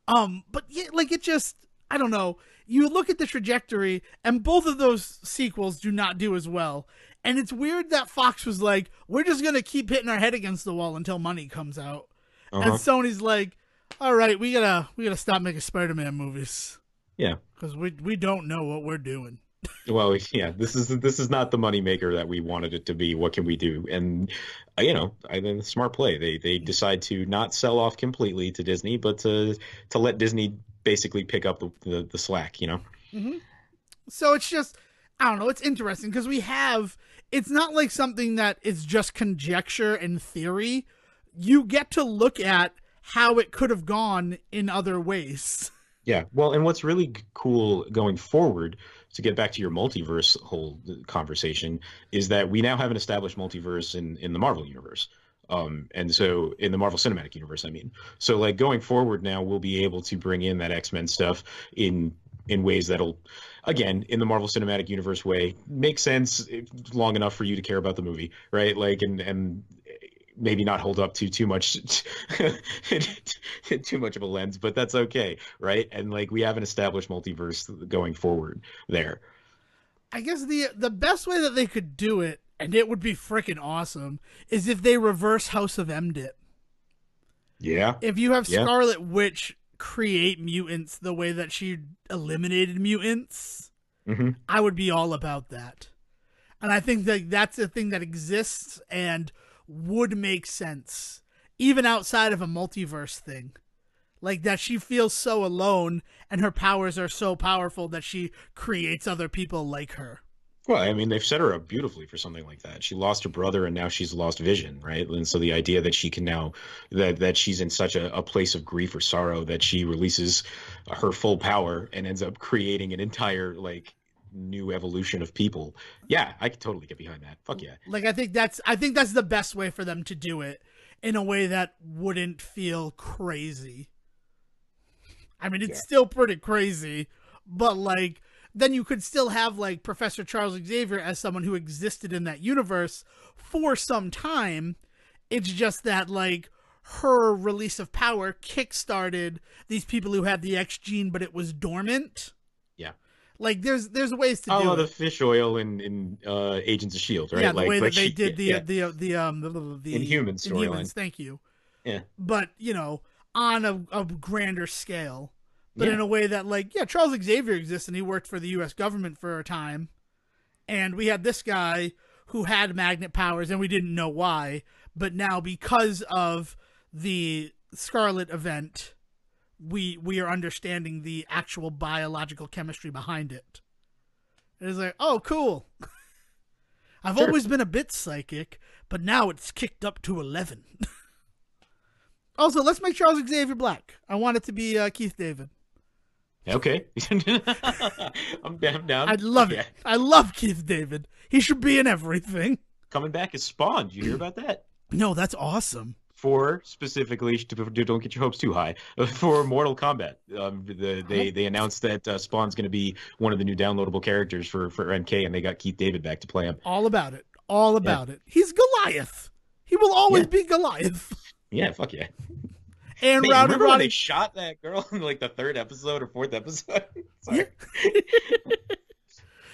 But yeah, like it just, I don't know. You look at the trajectory, and both of those sequels do not do as well. And it's weird that Fox was like, we're just gonna keep hitting our head against the wall until money comes out. And Uh-huh. Sony's like, all right, we gotta stop making Spider-Man movies Yeah. because we don't know what we're doing. Well, yeah, this is not the moneymaker that we wanted it to be. What can we do? And I think smart play. They decide to not sell off completely to Disney, but to let Disney basically pick up the slack. Mm-hmm. So it's just, I don't know, it's interesting because it's not like something that is just conjecture and theory. You get to look at how it could have gone in other ways. Yeah. Well, and what's really cool going forward, to get back to your multiverse whole conversation, is that we now have an established multiverse in the Marvel universe. And so in the Marvel Cinematic Universe, I mean. So like going forward now, we'll be able to bring in that X-Men stuff in ways that'll, again, in the Marvel Cinematic Universe way, make sense long enough for you to care about the movie, right? Like and maybe not hold up to too much too much of a lens, but that's okay, right? And like we have an established multiverse going forward there. I guess the best way that they could do it, and it would be freaking awesome, is if they reverse House of M did. Yeah. If you have Yeah. Scarlet Witch create mutants the way that she eliminated mutants, Hmm. I would be all about that. And I think that that's a thing that exists and would make sense, even outside of a multiverse thing. Like that she feels so alone and her powers are so powerful that she creates other people like her. Well, I mean, they've set her up beautifully for something like that. She lost her brother and now she's lost vision, right? And so the idea that she can now that she's in such a place of grief or sorrow that she releases her full power and ends up creating an entire like new evolution of people. Yeah, I could totally get behind that. Fuck yeah. Like I think that's the best way for them to do it in a way that wouldn't feel crazy. I mean, it's Yeah. still pretty crazy, but like then you could still have like Professor Charles Xavier as someone who existed in that universe for some time. It's just that like her release of power kickstarted these people who had the X gene, but it was dormant. Yeah. Like there's ways to I do love the it. fish oil in Agents of Shield, right? Yeah, the way Like that they she, did yeah, the Inhuman storyline. Inhumans. Thank you. Yeah. But on a grander scale, but Yeah. in a way that like yeah, Charles Xavier exists and he worked for the U.S. government for a time, and we had this guy who had magnet powers and we didn't know why, but now because of the Scarlet event, we are understanding the actual biological chemistry behind it. It's like, oh, cool. I've Sure. always been a bit psychic, but now it's kicked up to 11. Also, let's make Charles Xavier black. I want it to be Keith David. Okay. I'm down. I love Yeah. it. I love Keith David. He should be in everything. Coming back as Spawn. Did you hear about that? No, that's awesome. For specifically, don't get your hopes too high. For Mortal Kombat, they announced that Spawn's going to be one of the new downloadable characters for NK, and they got Keith David back to play him. All about it. All Yeah. about it. He's Goliath. He will always Yeah. be Goliath. Yeah, fuck yeah. And Man, Rowdy remember when they Roddy. shot that girl in like the third episode or fourth episode? Yeah, Sorry. it's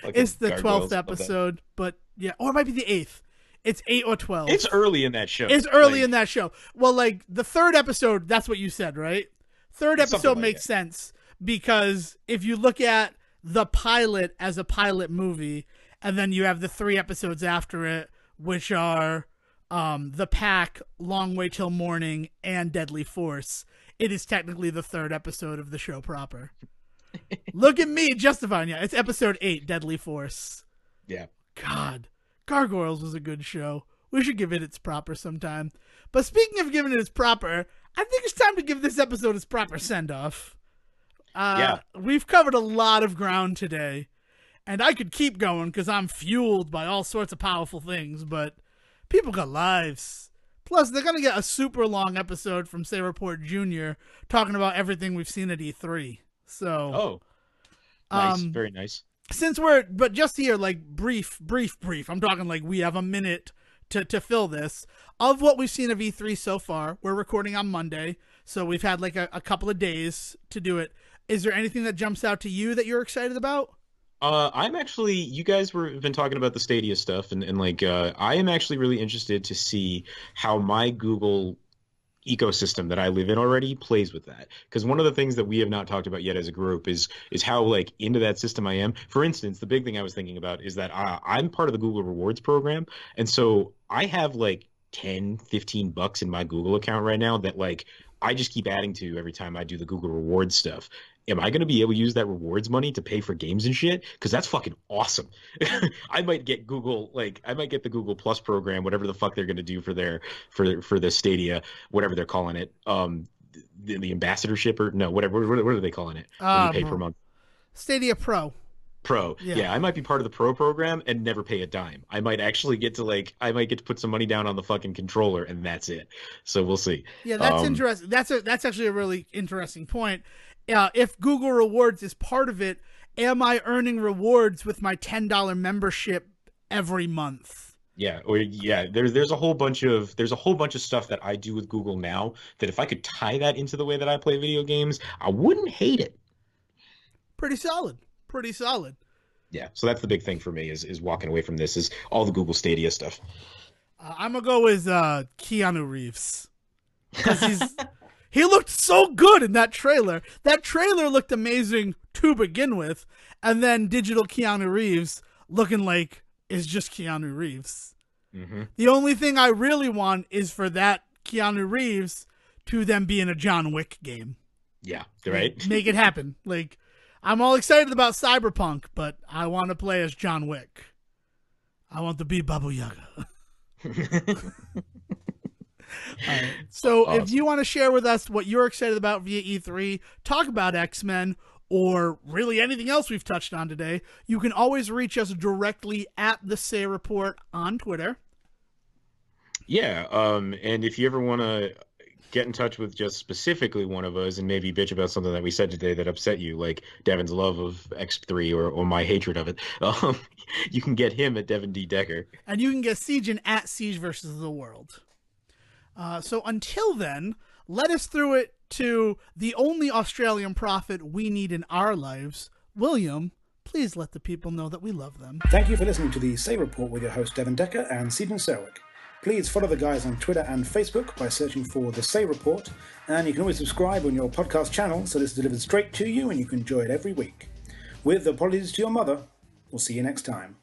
Fucking the gargoyles. 12th Love that. episode, but yeah, or it might be the 8th. It's 8 or 12. It's early in that show. It's early Like, in that show. Well, like the third episode, that's what you said, right? Third Something episode like makes that. sense because if you look at the pilot as a pilot movie, and then you have the 3 episodes after it, which are The Pack, Long Way Till Morning, and Deadly Force, it is technically the third episode of the show proper. Look at me justifying it. It's episode 8, Deadly Force. Yeah. God, Gargoyles was a good show. We should give it its proper sometime. But speaking of giving it its proper, I think it's time to give this episode its proper send-off. Yeah. We've covered a lot of ground today, and I could keep going because I'm fueled by all sorts of powerful things, but people got lives. Plus, they're going to get a super long episode from Say Report Jr. talking about everything we've seen at E3. So, nice. Very nice. But just here, like, brief. I'm talking like we have a minute to fill this. Of what we've seen of E3 so far, we're recording on Monday, so we've had like a couple of days to do it. Is there anything that jumps out to you that you're excited about? I'm actually, you guys have been talking about the Stadia stuff, and like, I am actually really interested to see how my Google ecosystem that I live in already plays with that. Because one of the things that we have not talked about yet as a group is how like into that system I am. For instance, the big thing I was thinking about is that I'm part of the Google Rewards program, and so I have like 10-15 bucks in my Google account right now that like I just keep adding to every time I do the Google Rewards stuff. Am I going to be able to use that rewards money to pay for games and shit? Because that's fucking awesome. I might get the Google Plus program, whatever the fuck they're going to do for the Stadia, whatever they're calling it. The ambassadorship or no, whatever. What are they calling it? When you pay per month. Stadia Pro. Yeah, I might be part of the Pro program and never pay a dime. I might actually get to put some money down on the fucking controller and that's it. So we'll see. Yeah, that's interesting. That's actually a really interesting point. If Google Rewards is part of it, am I earning rewards with my $10 membership every month? There's a whole bunch of stuff that I do with Google now that if I could tie that into the way that I play video games, I wouldn't hate it. Pretty solid. Yeah, so that's the big thing for me is walking away from this is all the Google Stadia stuff. I'm gonna go with Keanu Reeves because he looked so good in that trailer. That trailer looked amazing to begin with, and then digital Keanu Reeves looking like is just Keanu Reeves. Mm-hmm. The only thing I really want is for that Keanu Reeves to then be in a John Wick game. Yeah, right. Make it happen. Like, I'm all excited about Cyberpunk, but I want to play as John Wick. I want to be Baba Yaga. Right. So awesome. If you want to share with us what you're excited about via E3, talk about X-Men, or really anything else we've touched on today, you can always reach us directly at the Say Report on Twitter. Yeah, and if you ever want to get in touch with just specifically one of us and maybe bitch about something that we said today that upset you, like Devin's love of X3 or my hatred of it, you can get him at Devin D. Decker. And you can get Siegen at Siege versus the World. So until then, let us through it to the only Australian prophet we need in our lives. William, please let the people know that we love them. Thank you for listening to the Say Report with your host Devin Decker and Siegen Serwick. Please follow the guys on Twitter and Facebook by searching for The Say Report, and you can always subscribe on your podcast channel so this is delivered straight to you and you can enjoy it every week. With apologies to your mother, we'll see you next time.